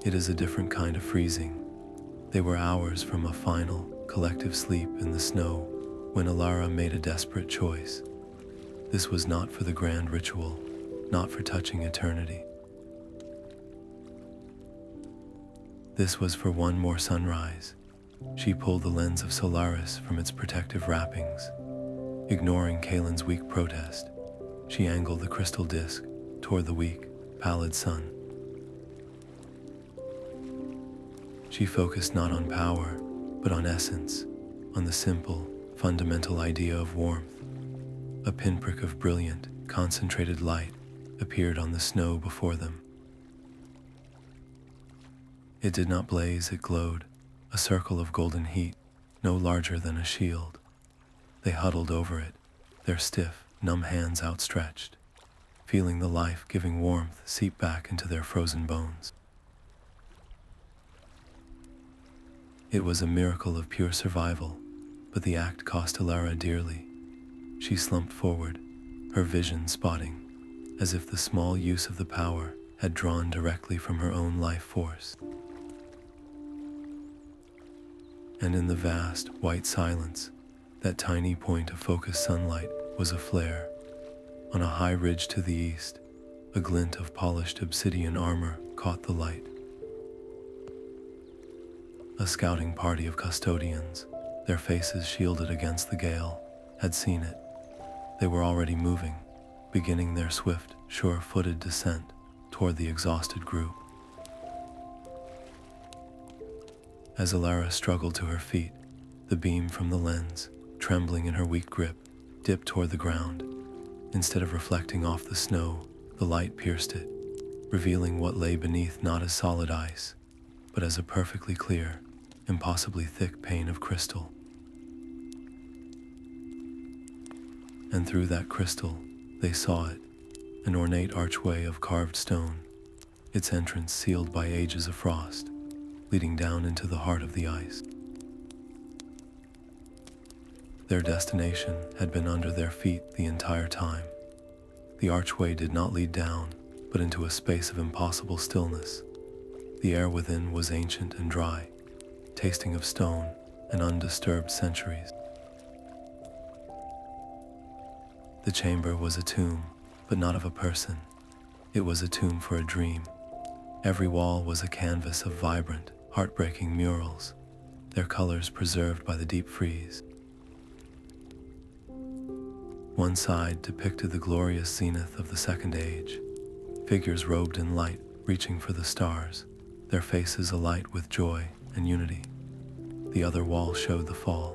It is a different kind of freezing." They were hours from a final, collective sleep in the snow when Elara made a desperate choice. This was not for the grand ritual, not for touching eternity. This was for one more sunrise. She pulled the Lens of Solaris from its protective wrappings. Ignoring Kalin's weak protest, she angled the crystal disk toward the weak, pallid sun. She focused not on power, but on essence, on the simple, fundamental idea of warmth. A pinprick of brilliant, concentrated light appeared on the snow before them. It did not blaze, it glowed, a circle of golden heat, no larger than a shield. They huddled over it, their stiff, numb hands outstretched, feeling the life-giving warmth seep back into their frozen bones. It was a miracle of pure survival, but the act cost Elara dearly. She slumped forward, her vision spotting, as if the small use of the power had drawn directly from her own life force. And in the vast, white silence, that tiny point of focused sunlight was a flare. On a high ridge to the east, a glint of polished obsidian armor caught the light. A scouting party of custodians, their faces shielded against the gale, had seen it. They were already moving, beginning their swift, sure-footed descent toward the exhausted group. As Elara struggled to her feet, the beam from the lens, trembling in her weak grip, dipped toward the ground. Instead of reflecting off the snow, the light pierced it, revealing what lay beneath not as solid ice, but as a perfectly clear, impossibly thick pane of crystal. And through that crystal, they saw it, an ornate archway of carved stone, its entrance sealed by ages of frost, leading down into the heart of the ice. Their destination had been under their feet the entire time. The archway did not lead down, but into a space of impossible stillness. The air within was ancient and dry, tasting of stone and undisturbed centuries. The chamber was a tomb, but not of a person. It was a tomb for a dream. Every wall was a canvas of vibrant, heartbreaking murals, their colors preserved by the deep freeze. One side depicted the glorious zenith of the Second Age, figures robed in light reaching for the stars, their faces alight with joy and unity. The other wall showed the fall.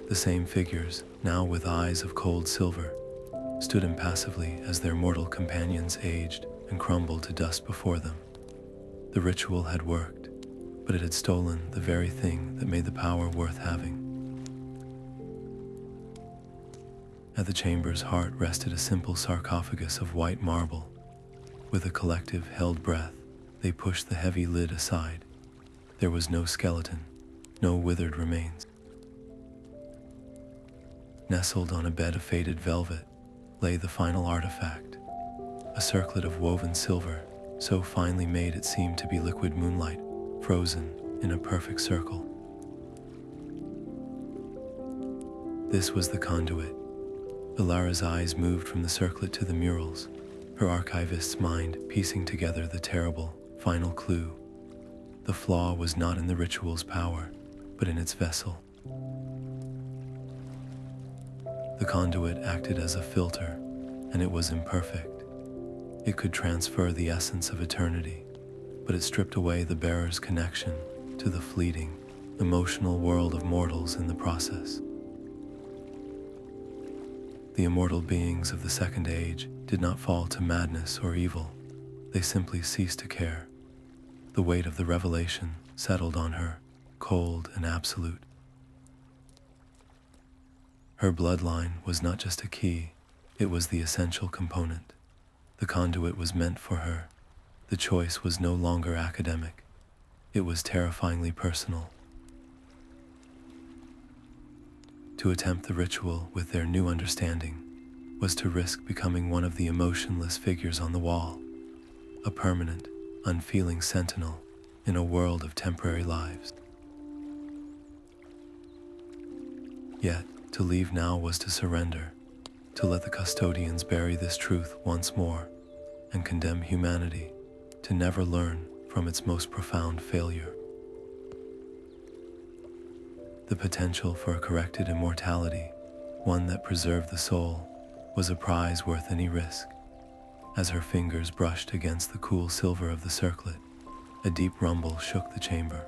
The same figures, now with eyes of cold silver, stood impassively as their mortal companions aged and crumbled to dust before them. The ritual had worked, but it had stolen the very thing that made the power worth having. At the chamber's heart rested a simple sarcophagus of white marble. With a collective held breath, they pushed the heavy lid aside. There was no skeleton, no withered remains. Nestled on a bed of faded velvet lay the final artifact, a circlet of woven silver, so finely made it seemed to be liquid moonlight, frozen in a perfect circle. This was the conduit. Elara's eyes moved from the circlet to the murals, her archivist's mind piecing together the terrible, final clue. The flaw was not in the ritual's power, but in its vessel. The conduit acted as a filter, and it was imperfect. It could transfer the essence of eternity, but it stripped away the bearer's connection to the fleeting, emotional world of mortals in the process. The immortal beings of the Second Age did not fall to madness or evil. They simply ceased to care. The weight of the revelation settled on her, cold and absolute. Her bloodline was not just a key, it was the essential component. The conduit was meant for her. The choice was no longer academic. It was terrifyingly personal. To attempt the ritual with their new understanding was to risk becoming one of the emotionless figures on the wall, a permanent, unfeeling sentinel in a world of temporary lives. Yet, to leave now was to surrender, to let the custodians bury this truth once more and condemn humanity to never learn from its most profound failure. The potential for a corrected immortality, one that preserved the soul, was a prize worth any risk. As her fingers brushed against the cool silver of the circlet, a deep rumble shook the chamber.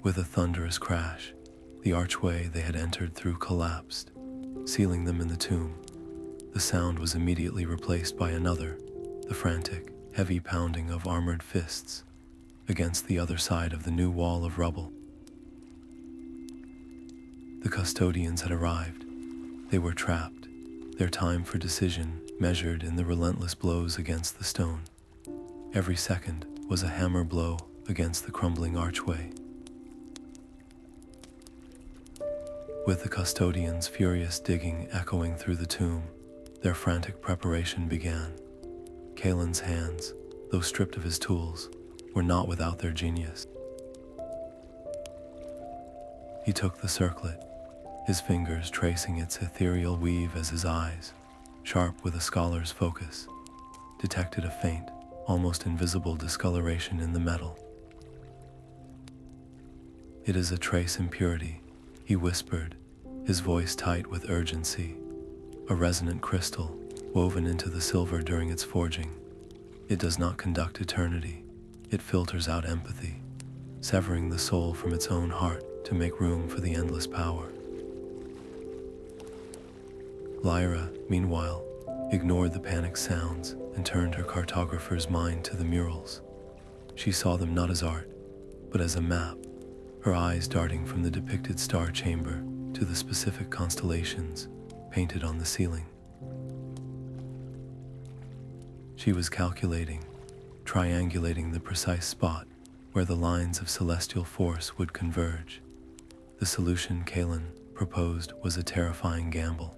With a thunderous crash, the archway they had entered through collapsed, sealing them in the tomb. The sound was immediately replaced by another, the frantic, heavy pounding of armored fists against the other side of the new wall of rubble. The custodians had arrived. They were trapped, their time for decision measured in the relentless blows against the stone. Every second was a hammer blow against the crumbling archway. With the custodians' furious digging echoing through the tomb, their frantic preparation began. Kalin's hands, though stripped of his tools, were not without their genius. He took the circlet, his fingers tracing its ethereal weave as his eyes, sharp with a scholar's focus, detected a faint, almost invisible discoloration in the metal. "It is a trace impurity," he whispered, his voice tight with urgency. "A resonant crystal, woven into the silver during its forging. It does not conduct eternity, it filters out empathy, severing the soul from its own heart to make room for the endless power." Lyra, meanwhile, ignored the panicked sounds and turned her cartographer's mind to the murals. She saw them not as art, but as a map, her eyes darting from the depicted star chamber to the specific constellations painted on the ceiling. She was calculating, triangulating the precise spot where the lines of celestial force would converge. The solution Kalin proposed was a terrifying gamble.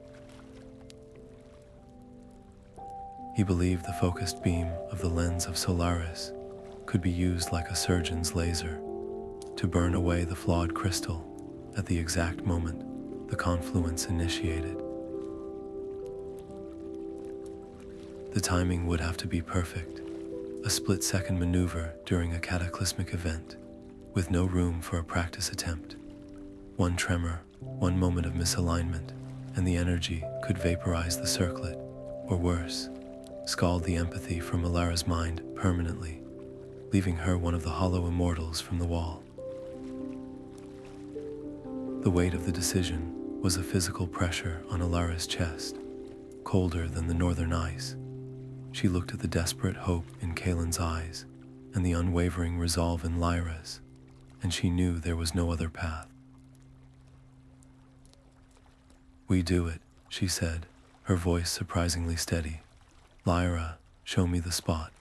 He believed the focused beam of the Lens of Solaris could be used like a surgeon's laser to burn away the flawed crystal at the exact moment the confluence initiated. The timing would have to be perfect, a split-second maneuver during a cataclysmic event, with no room for a practice attempt. One tremor, one moment of misalignment, and the energy could vaporize the circlet, or worse, scald the empathy from Elara's mind permanently, leaving her one of the hollow immortals from the wall. The weight of the decision was a physical pressure on Elara's chest, colder than the northern ice. She looked at the desperate hope in Kalin's eyes and the unwavering resolve in Lyra's, and she knew there was no other path. "We do it," she said, her voice surprisingly steady. "Lyra, show me the spot."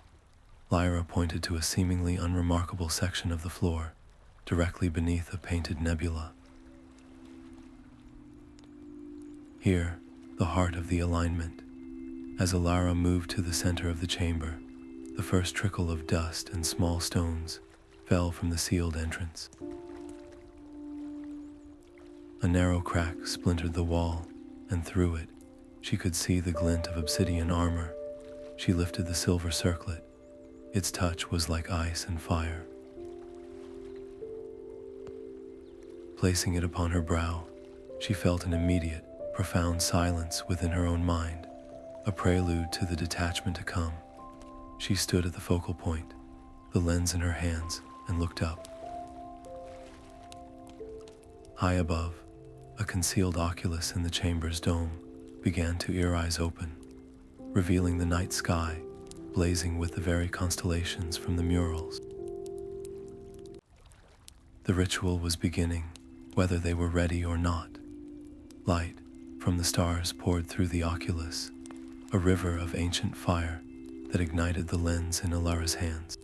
Lyra pointed to a seemingly unremarkable section of the floor, directly beneath a painted nebula. Here, the heart of the alignment. As Elara moved to the center of the chamber, the first trickle of dust and small stones fell from the sealed entrance. A narrow crack splintered the wall, and through it, she could see the glint of obsidian armor. She lifted the silver circlet. Its touch was like ice and fire. Placing it upon her brow, she felt an immediate, profound silence within her own mind, a prelude to the detachment to come. She stood at the focal point, the lens in her hands, and looked up. High above, a concealed oculus in the chamber's dome began to ear eyes open, revealing the night sky blazing with the very constellations from the murals. The ritual was beginning, whether they were ready or not. Light from the stars poured through the oculus, a river of ancient fire that ignited the lens in Elara's hands.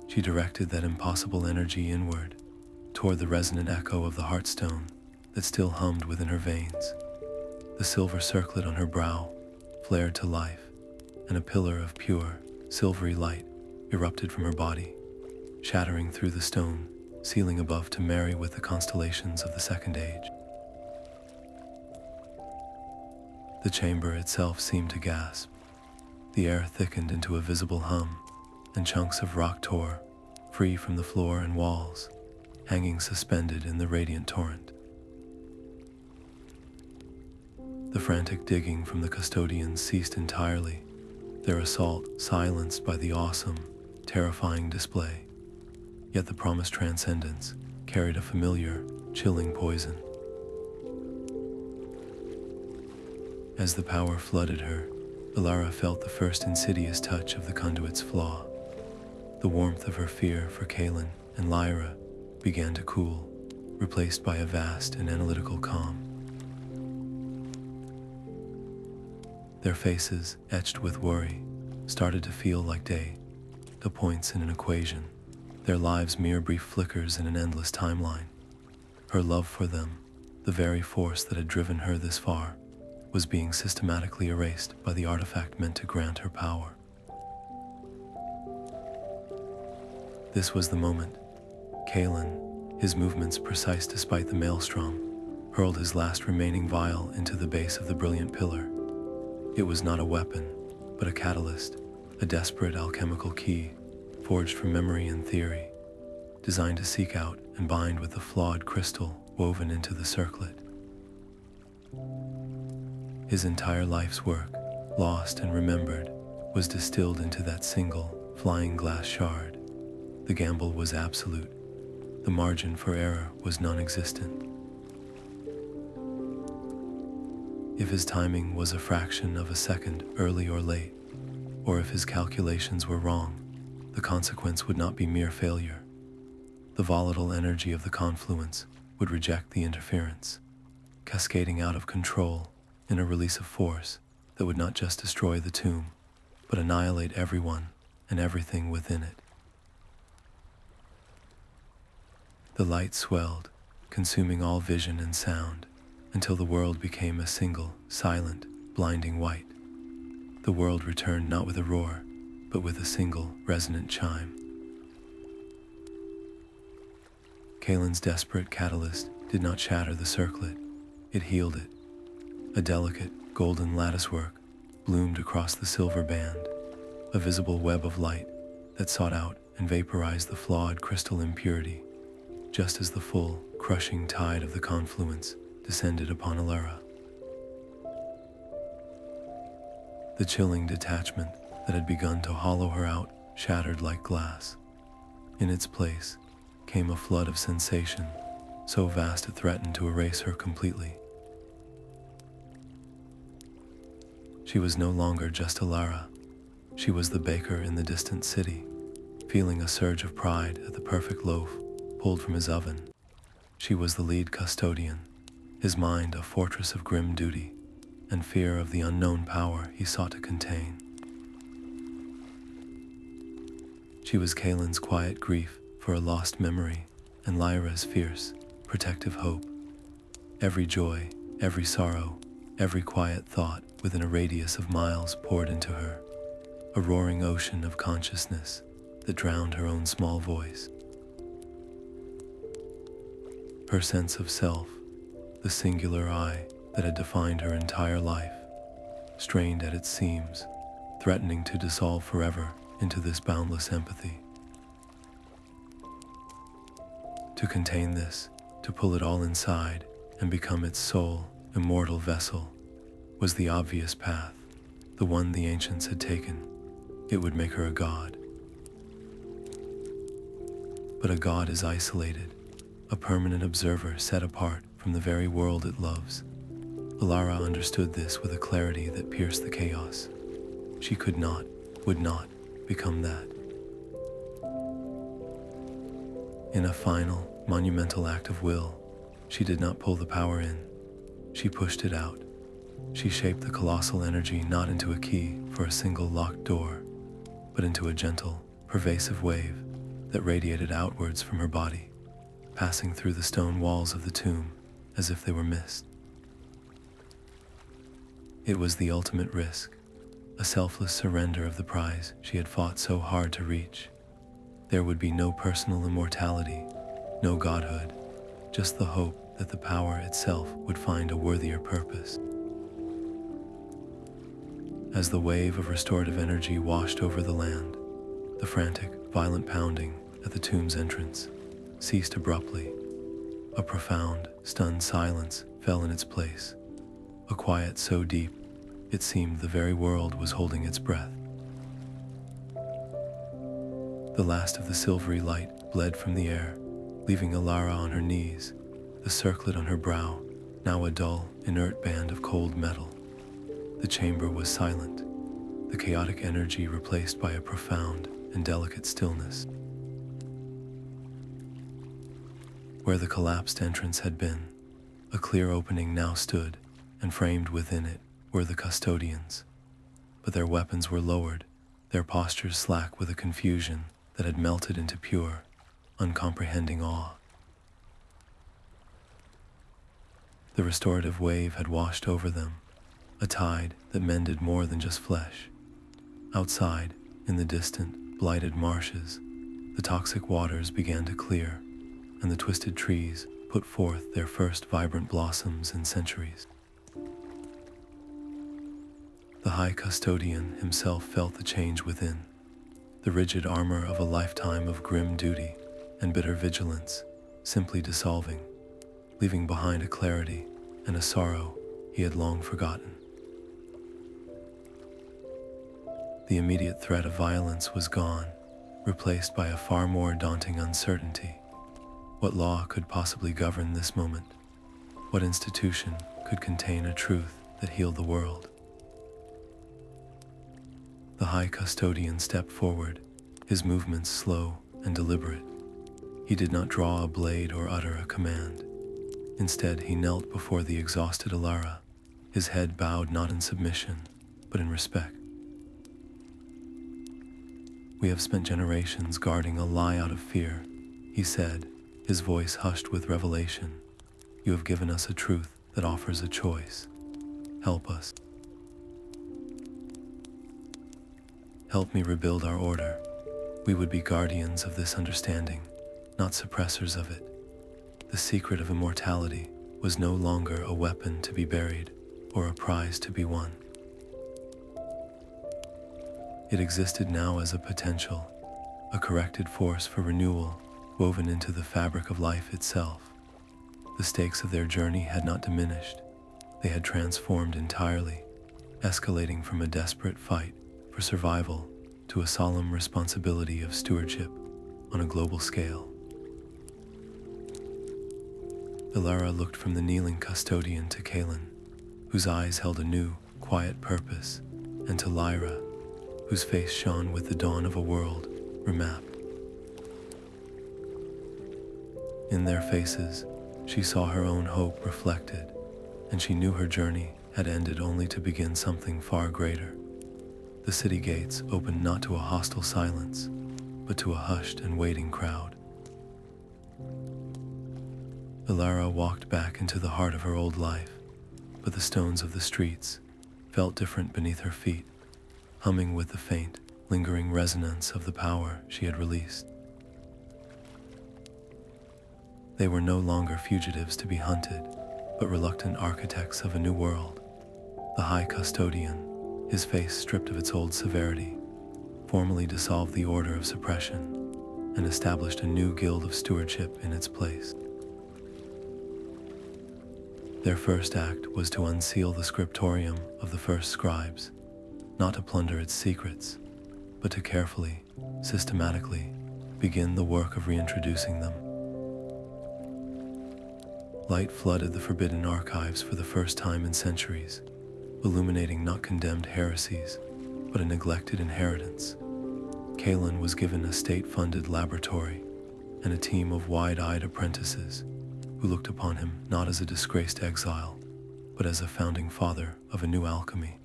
She directed that impossible energy inward, toward the resonant echo of the Heartstone that still hummed within her veins. The silver circlet on her brow flared to life, and a pillar of pure, silvery light erupted from her body, shattering through the stone, ceiling above to marry with the constellations of the Second Age. The chamber itself seemed to gasp. The air thickened into a visible hum, and chunks of rock tore, free from the floor and walls, hanging suspended in the radiant torrent. The frantic digging from the custodians ceased entirely, their assault silenced by the awesome, terrifying display. Yet the promised transcendence carried a familiar, chilling poison. As the power flooded her, Elara felt the first insidious touch of the conduit's flaw. The warmth of her fear for Kalin and Lyra began to cool, replaced by a vast and analytical calm. Their faces, etched with worry, started to feel like points in an equation, their lives mere brief flickers in an endless timeline. Her love for them, the very force that had driven her this far, was being systematically erased by the artifact meant to grant her power. This was the moment. Kalin, his movements precise despite the maelstrom, hurled his last remaining vial into the base of the brilliant pillar. It was not a weapon, but a catalyst, a desperate alchemical key, forged from memory and theory, designed to seek out and bind with the flawed crystal woven into the circlet. His entire life's work, lost and remembered, was distilled into that single, flying glass shard. The gamble was absolute. The margin for error was non-existent. If his timing was a fraction of a second early or late, or if his calculations were wrong, the consequence would not be mere failure. The volatile energy of the confluence would reject the interference, cascading out of control in a release of force that would not just destroy the tomb, but annihilate everyone and everything within it. The light swelled, consuming all vision and sound, until the world became a single, silent, blinding white. The world returned not with a roar, but with a single, resonant chime. Kalin's desperate catalyst did not shatter the circlet, it healed it. A delicate, golden latticework bloomed across the silver band, a visible web of light that sought out and vaporized the flawed crystal impurity, just as the full, crushing tide of the confluence descended upon Elara. The chilling detachment that had begun to hollow her out shattered like glass. In its place came a flood of sensation, so vast it threatened to erase her completely. She was no longer just Elara. She was the baker in the distant city, feeling a surge of pride at the perfect loaf pulled from his oven. She was the lead custodian, his mind a fortress of grim duty and fear of the unknown power he sought to contain. She was Kalin's quiet grief for a lost memory and Lyra's fierce, protective hope. Every joy, every sorrow, every quiet thought within a radius of miles poured into her, a roaring ocean of consciousness that drowned her own small voice. Her sense of self, the singular I that had defined her entire life, strained at its seams, threatening to dissolve forever into this boundless empathy. To contain this, to pull it all inside and become its sole, immortal vessel, was the obvious path, the one the ancients had taken. It would make her a god. But a god is isolated, a permanent observer set apart from the very world it loves. Elara understood this with a clarity that pierced the chaos. She could not, would not, become that. In a final, monumental act of will, she did not pull the power in. She pushed it out. She shaped the colossal energy not into a key for a single locked door, but into a gentle, pervasive wave that radiated outwards from her body, passing through the stone walls of the tomb as if they were mist. It was the ultimate risk, a selfless surrender of the prize she had fought so hard to reach. There would be no personal immortality, no godhood, just the hope that the power itself would find a worthier purpose. As the wave of restorative energy washed over the land, the frantic, violent pounding at the tomb's entrance ceased abruptly. A profound, stunned silence fell in its place, a quiet so deep it seemed the very world was holding its breath. The last of the silvery light bled from the air, leaving Elara on her knees, the circlet on her brow, now a dull, inert band of cold metal. The chamber was silent, the chaotic energy replaced by a profound and delicate stillness. Where the collapsed entrance had been, a clear opening now stood, and framed within it were the custodians. But their weapons were lowered, their postures slack with a confusion that had melted into pure, uncomprehending awe. The restorative wave had washed over them, a tide that mended more than just flesh. Outside, in the distant, blighted marshes, the toxic waters began to clear, and the twisted trees put forth their first vibrant blossoms in centuries. The High Custodian himself felt the change within, the rigid armor of a lifetime of grim duty and bitter vigilance simply dissolving, leaving behind a clarity and a sorrow he had long forgotten. The immediate threat of violence was gone, replaced by a far more daunting uncertainty. What law could possibly govern this moment? What institution could contain a truth that healed the world? The High Custodian stepped forward, his movements slow and deliberate. He did not draw a blade or utter a command. Instead, he knelt before the exhausted Elara, his head bowed not in submission, but in respect. "We have spent generations guarding a lie out of fear," he said, his voice hushed with revelation. "You have given us a truth that offers a choice. Help us. Help me rebuild our order. We would be guardians of this understanding, not suppressors of it." The secret of immortality was no longer a weapon to be buried or a prize to be won. It existed now as a potential, a corrected force for renewal woven into the fabric of life itself. The stakes of their journey had not diminished, they had transformed entirely, escalating from a desperate fight for survival to a solemn responsibility of stewardship on a global scale. Elara looked from the kneeling custodian to Kalin, whose eyes held a new, quiet purpose, and to Lyra, whose face shone with the dawn of a world remapped. In their faces, she saw her own hope reflected, and she knew her journey had ended only to begin something far greater. The city gates opened not to a hostile silence, but to a hushed and waiting crowd. Elara walked back into the heart of her old life, but the stones of the streets felt different beneath her feet, humming with the faint, lingering resonance of the power she had released. They were no longer fugitives to be hunted, but reluctant architects of a new world. The High Custodian, his face stripped of its old severity, formally dissolved the order of suppression and established a new guild of stewardship in its place. Their first act was to unseal the scriptorium of the first scribes, not to plunder its secrets, but to carefully, systematically, begin the work of reintroducing them. Light flooded the forbidden archives for the first time in centuries, illuminating not condemned heresies, but a neglected inheritance. Kalin was given a state-funded laboratory and a team of wide-eyed apprentices who looked upon him not as a disgraced exile, but as a founding father of a new alchemy.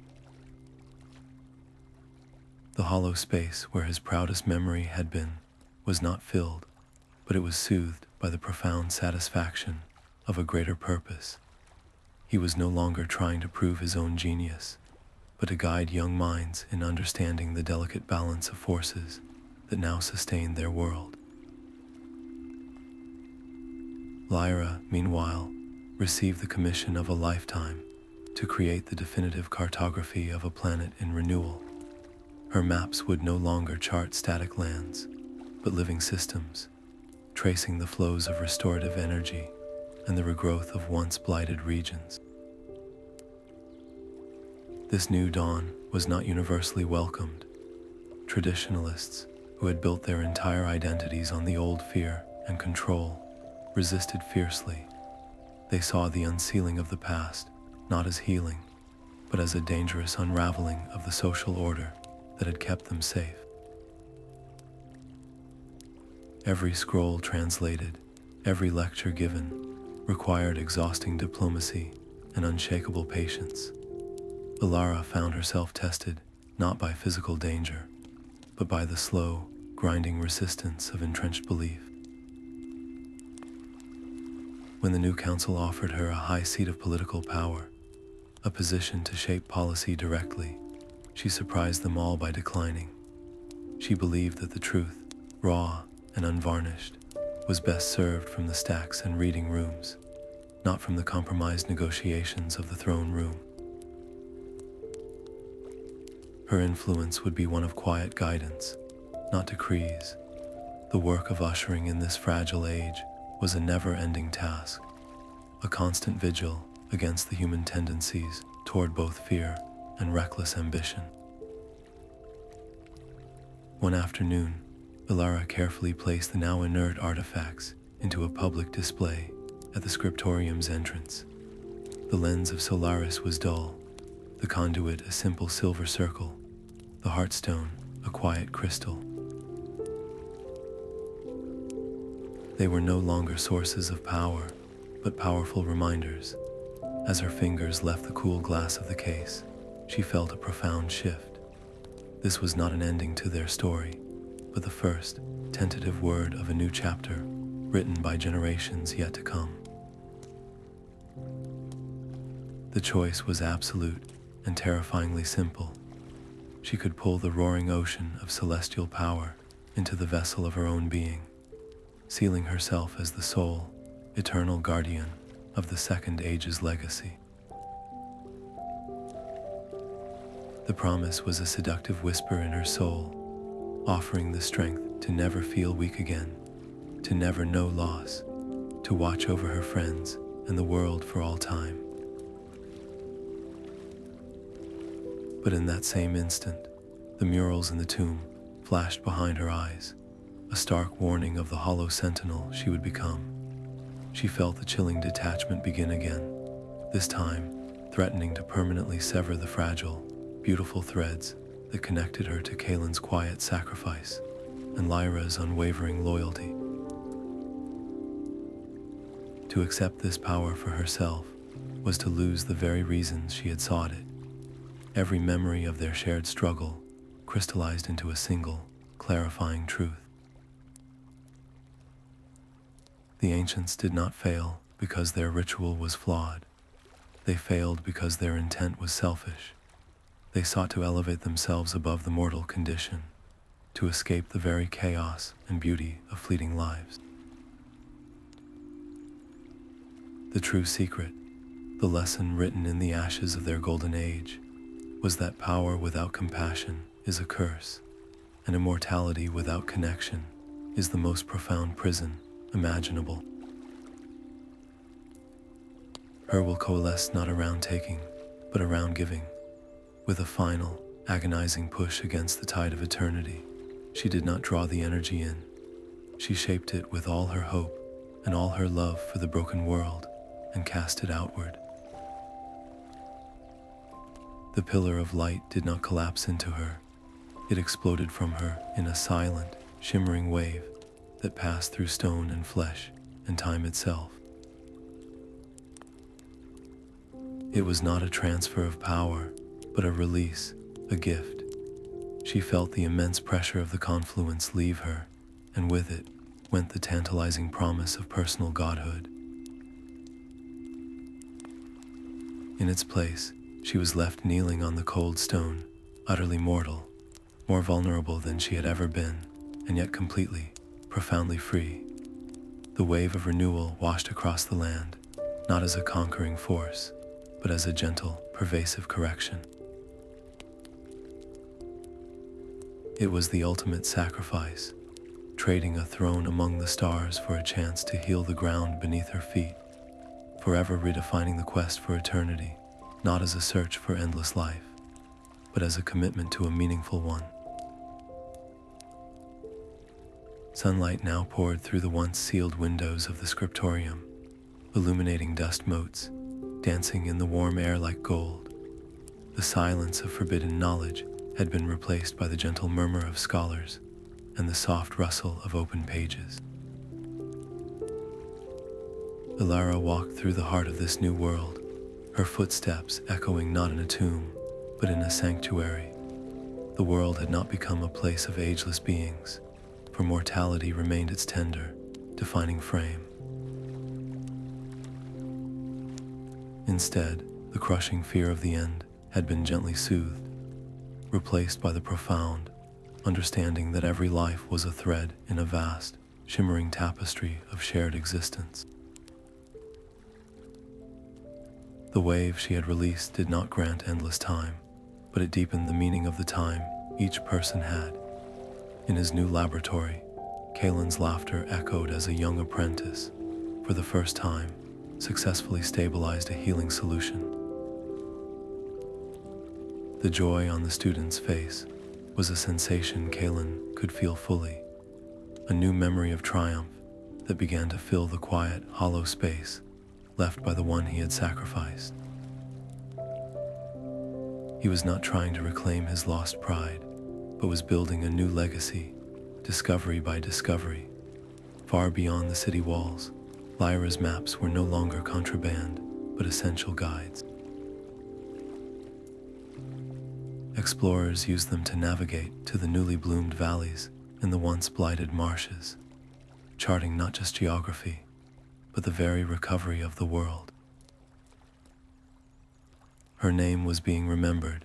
The hollow space where his proudest memory had been was not filled, but it was soothed by the profound satisfaction of a greater purpose. He was no longer trying to prove his own genius, but to guide young minds in understanding the delicate balance of forces that now sustained their world. Lyra, meanwhile, received the commission of a lifetime to create the definitive cartography of a planet in renewal. Her maps would no longer chart static lands, but living systems, tracing the flows of restorative energy and the regrowth of once blighted regions. This new dawn was not universally welcomed. Traditionalists, who had built their entire identities on the old fear and control, resisted fiercely. They saw the unsealing of the past not as healing, but as a dangerous unraveling of the social order that had kept them safe. Every scroll translated, every lecture given, required exhausting diplomacy and unshakable patience. Elara found herself tested not by physical danger, but by the slow, grinding resistance of entrenched belief. When the new council offered her a high seat of political power, a position to shape policy directly, she surprised them all by declining. She believed that the truth, raw and unvarnished, was best served from the stacks and reading rooms, not from the compromised negotiations of the throne room. Her influence would be one of quiet guidance, not decrees. The work of ushering in this fragile age was a never-ending task, a constant vigil against the human tendencies toward both fear and reckless ambition. One afternoon, Elara carefully placed the now inert artifacts into a public display at the Scriptorium's entrance. The Lens of Solaris was dull, the conduit a simple silver circle, the Heartstone a quiet crystal. They were no longer sources of power, but powerful reminders. As her fingers left the cool glass of the case, she felt a profound shift. This was not an ending to their story, but the first, tentative word of a new chapter, written by generations yet to come. The choice was absolute and terrifyingly simple. She could pull the roaring ocean of celestial power into the vessel of her own being, sealing herself as the sole, eternal guardian of the Second Age's legacy. The promise was a seductive whisper in her soul, offering the strength to never feel weak again, to never know loss, to watch over her friends and the world for all time. But in that same instant, the murals in the tomb flashed behind her eyes, a stark warning of the hollow sentinel she would become. She felt the chilling detachment begin again, this time threatening to permanently sever the fragile, beautiful threads that connected her to Kalin's quiet sacrifice and Lyra's unwavering loyalty. To accept this power for herself was to lose the very reasons she had sought it. Every memory of their shared struggle crystallized into a single, clarifying truth. The ancients did not fail because their ritual was flawed. They failed because their intent was selfish. They sought to elevate themselves above the mortal condition, to escape the very chaos and beauty of fleeting lives. The true secret, the lesson written in the ashes of their golden age, was that power without compassion is a curse, and immortality without connection is the most profound prison imaginable. Her will coalesce not around taking, but around giving. With a final, agonizing push against the tide of eternity, she did not draw the energy in. She shaped it with all her hope and all her love for the broken world and cast it outward. The pillar of light did not collapse into her. It exploded from her in a silent, shimmering wave that passed through stone and flesh and time itself. It was not a transfer of power, but a release, a gift. She felt the immense pressure of the confluence leave her, and with it went the tantalizing promise of personal godhood. In its place, she was left kneeling on the cold stone, utterly mortal, more vulnerable than she had ever been, and yet completely, profoundly free. The wave of renewal washed across the land, not as a conquering force, but as a gentle, pervasive correction. It was the ultimate sacrifice, trading a throne among the stars for a chance to heal the ground beneath her feet, forever redefining the quest for eternity, not as a search for endless life, but as a commitment to a meaningful one. Sunlight now poured through the once sealed windows of the scriptorium, illuminating dust motes, dancing in the warm air like gold. The silence of forbidden knowledge had been replaced by the gentle murmur of scholars and the soft rustle of open pages. Elara walked through the heart of this new world, her footsteps echoing not in a tomb, but in a sanctuary. The world had not become a place of ageless beings, for mortality remained its tender, defining frame. Instead, the crushing fear of the end had been gently soothed, replaced by the profound understanding that every life was a thread in a vast, shimmering tapestry of shared existence. The wave she had released did not grant endless time, but it deepened the meaning of the time each person had. In his new laboratory, Kalin's laughter echoed as a young apprentice, for the first time, successfully stabilized a healing solution. The joy on the student's face was a sensation Kalin could feel fully, a new memory of triumph that began to fill the quiet, hollow space left by the one he had sacrificed. He was not trying to reclaim his lost pride, but was building a new legacy, discovery by discovery. Far beyond the city walls, Lyra's maps were no longer contraband, but essential guides. Explorers used them to navigate to the newly bloomed valleys in the once blighted marshes, charting not just geography, but the very recovery of the world. Her name was being remembered,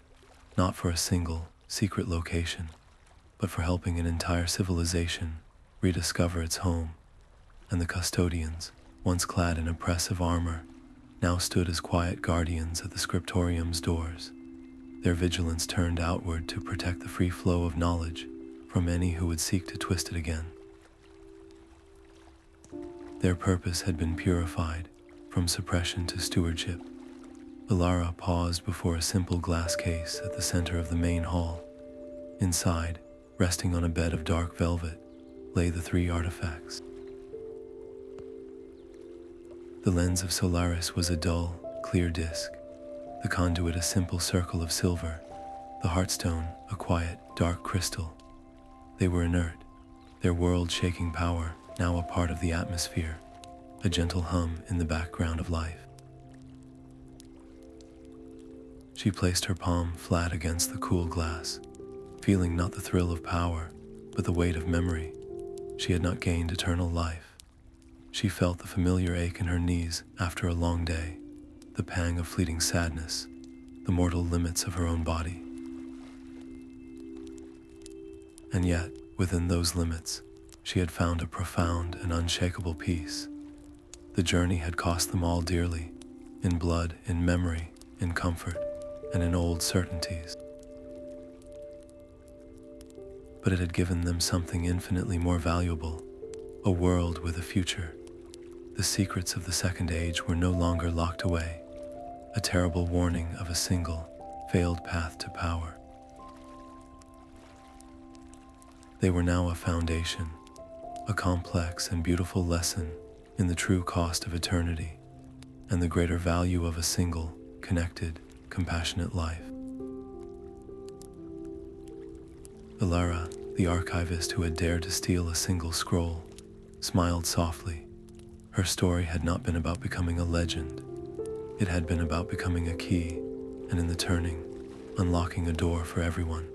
not for a single, secret location, but for helping an entire civilization rediscover its home, and the custodians, once clad in oppressive armor, now stood as quiet guardians at the scriptorium's doors, their vigilance turned outward to protect the free flow of knowledge from any who would seek to twist it again. Their purpose had been purified from suppression to stewardship. Elara paused before a simple glass case at the center of the main hall. Inside, resting on a bed of dark velvet, lay the 3 artifacts. The Lens of Solaris was a dull, clear disk, the conduit a simple circle of silver, the Heartstone a quiet, dark crystal. They were inert, their world-shaking power now a part of the atmosphere, a gentle hum in the background of life. She placed her palm flat against the cool glass, feeling not the thrill of power, but the weight of memory. She had not gained eternal life. She felt the familiar ache in her knees after a long day, the pang of fleeting sadness, the mortal limits of her own body. And yet, within those limits, she had found a profound and unshakable peace. The journey had cost them all dearly, in blood, in memory, in comfort, and in old certainties. But it had given them something infinitely more valuable, a world with a future. The secrets of the Second Age were no longer locked away, a terrible warning of a single, failed path to power. They were now a foundation, a complex and beautiful lesson in the true cost of eternity, and the greater value of a single, connected, compassionate life. Elara, the archivist who had dared to steal a single scroll, smiled softly. Her story had not been about becoming a legend. It had been about becoming a key, and in the turning, unlocking a door for everyone.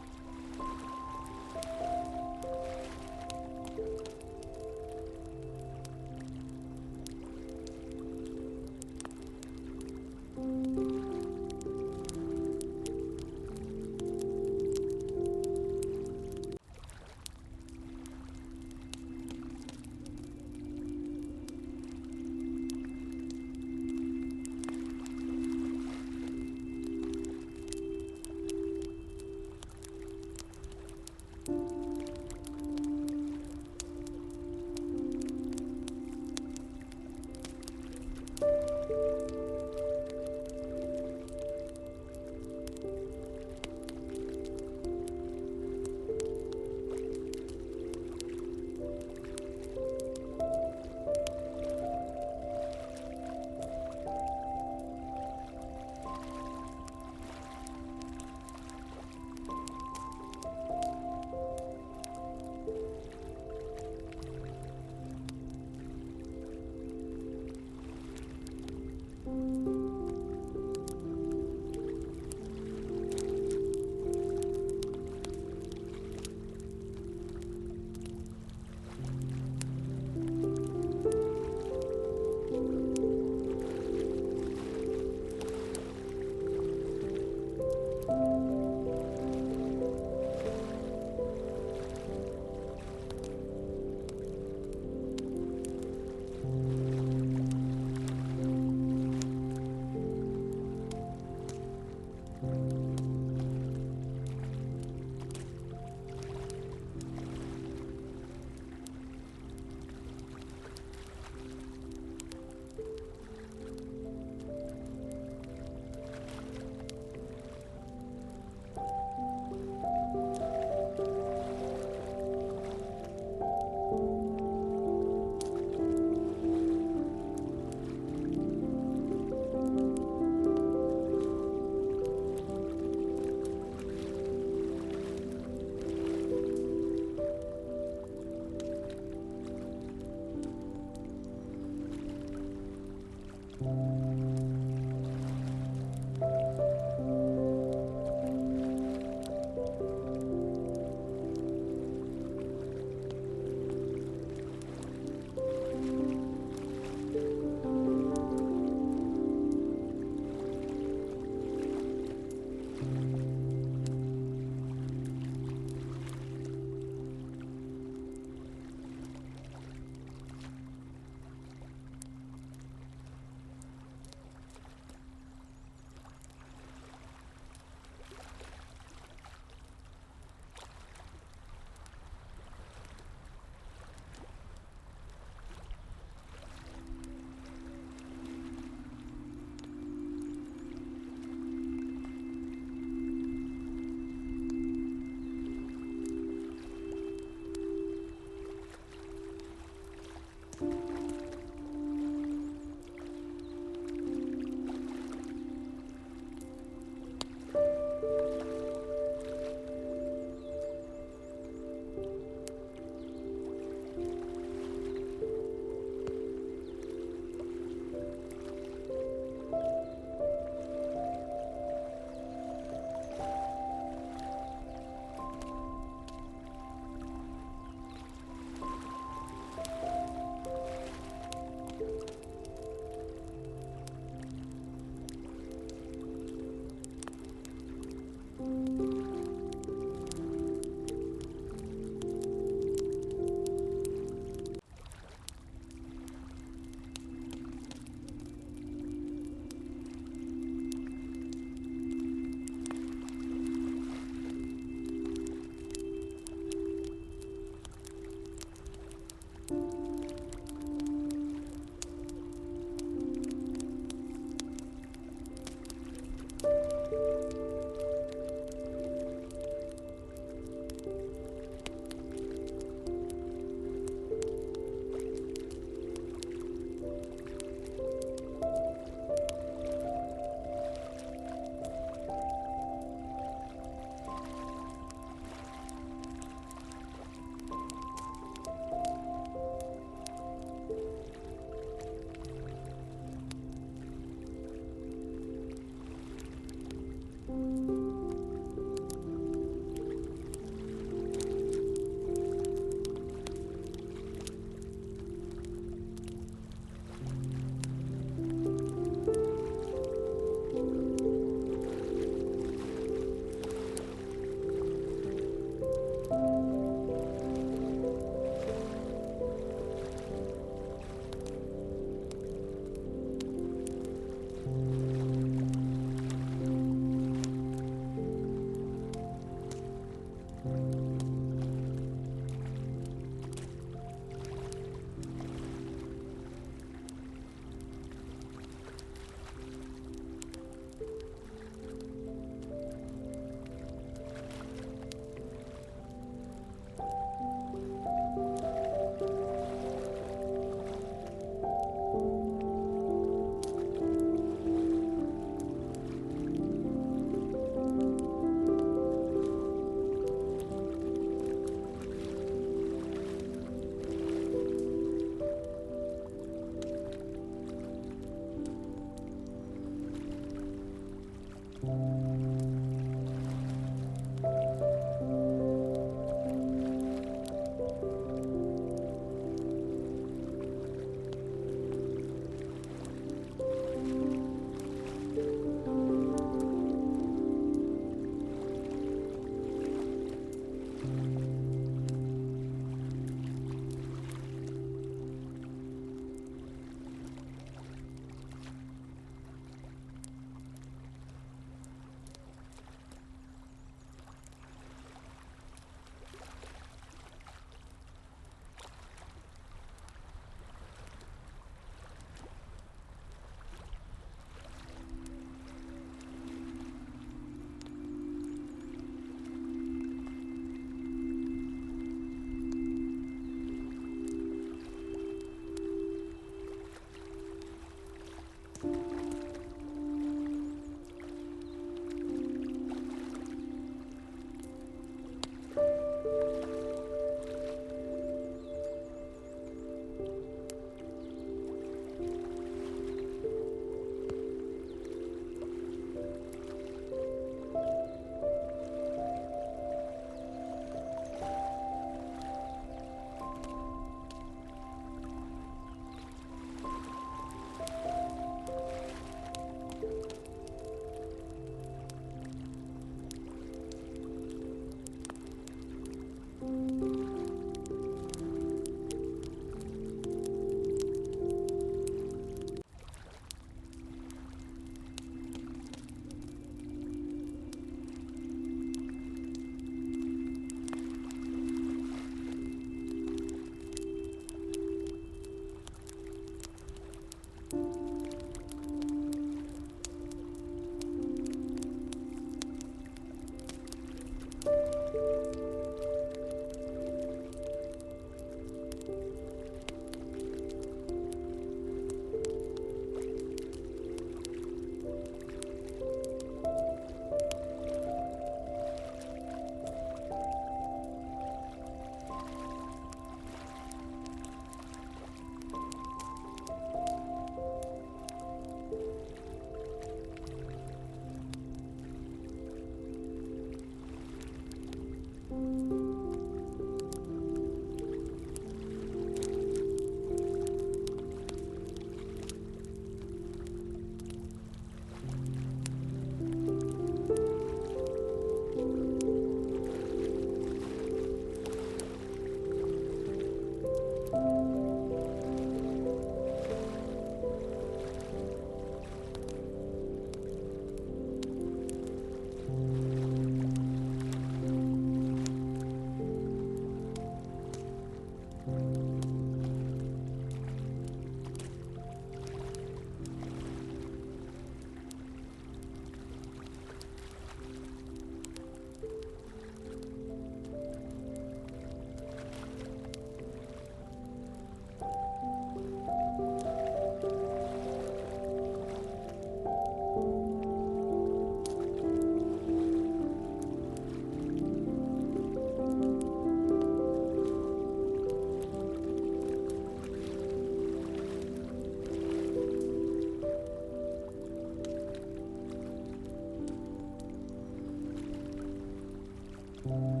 you.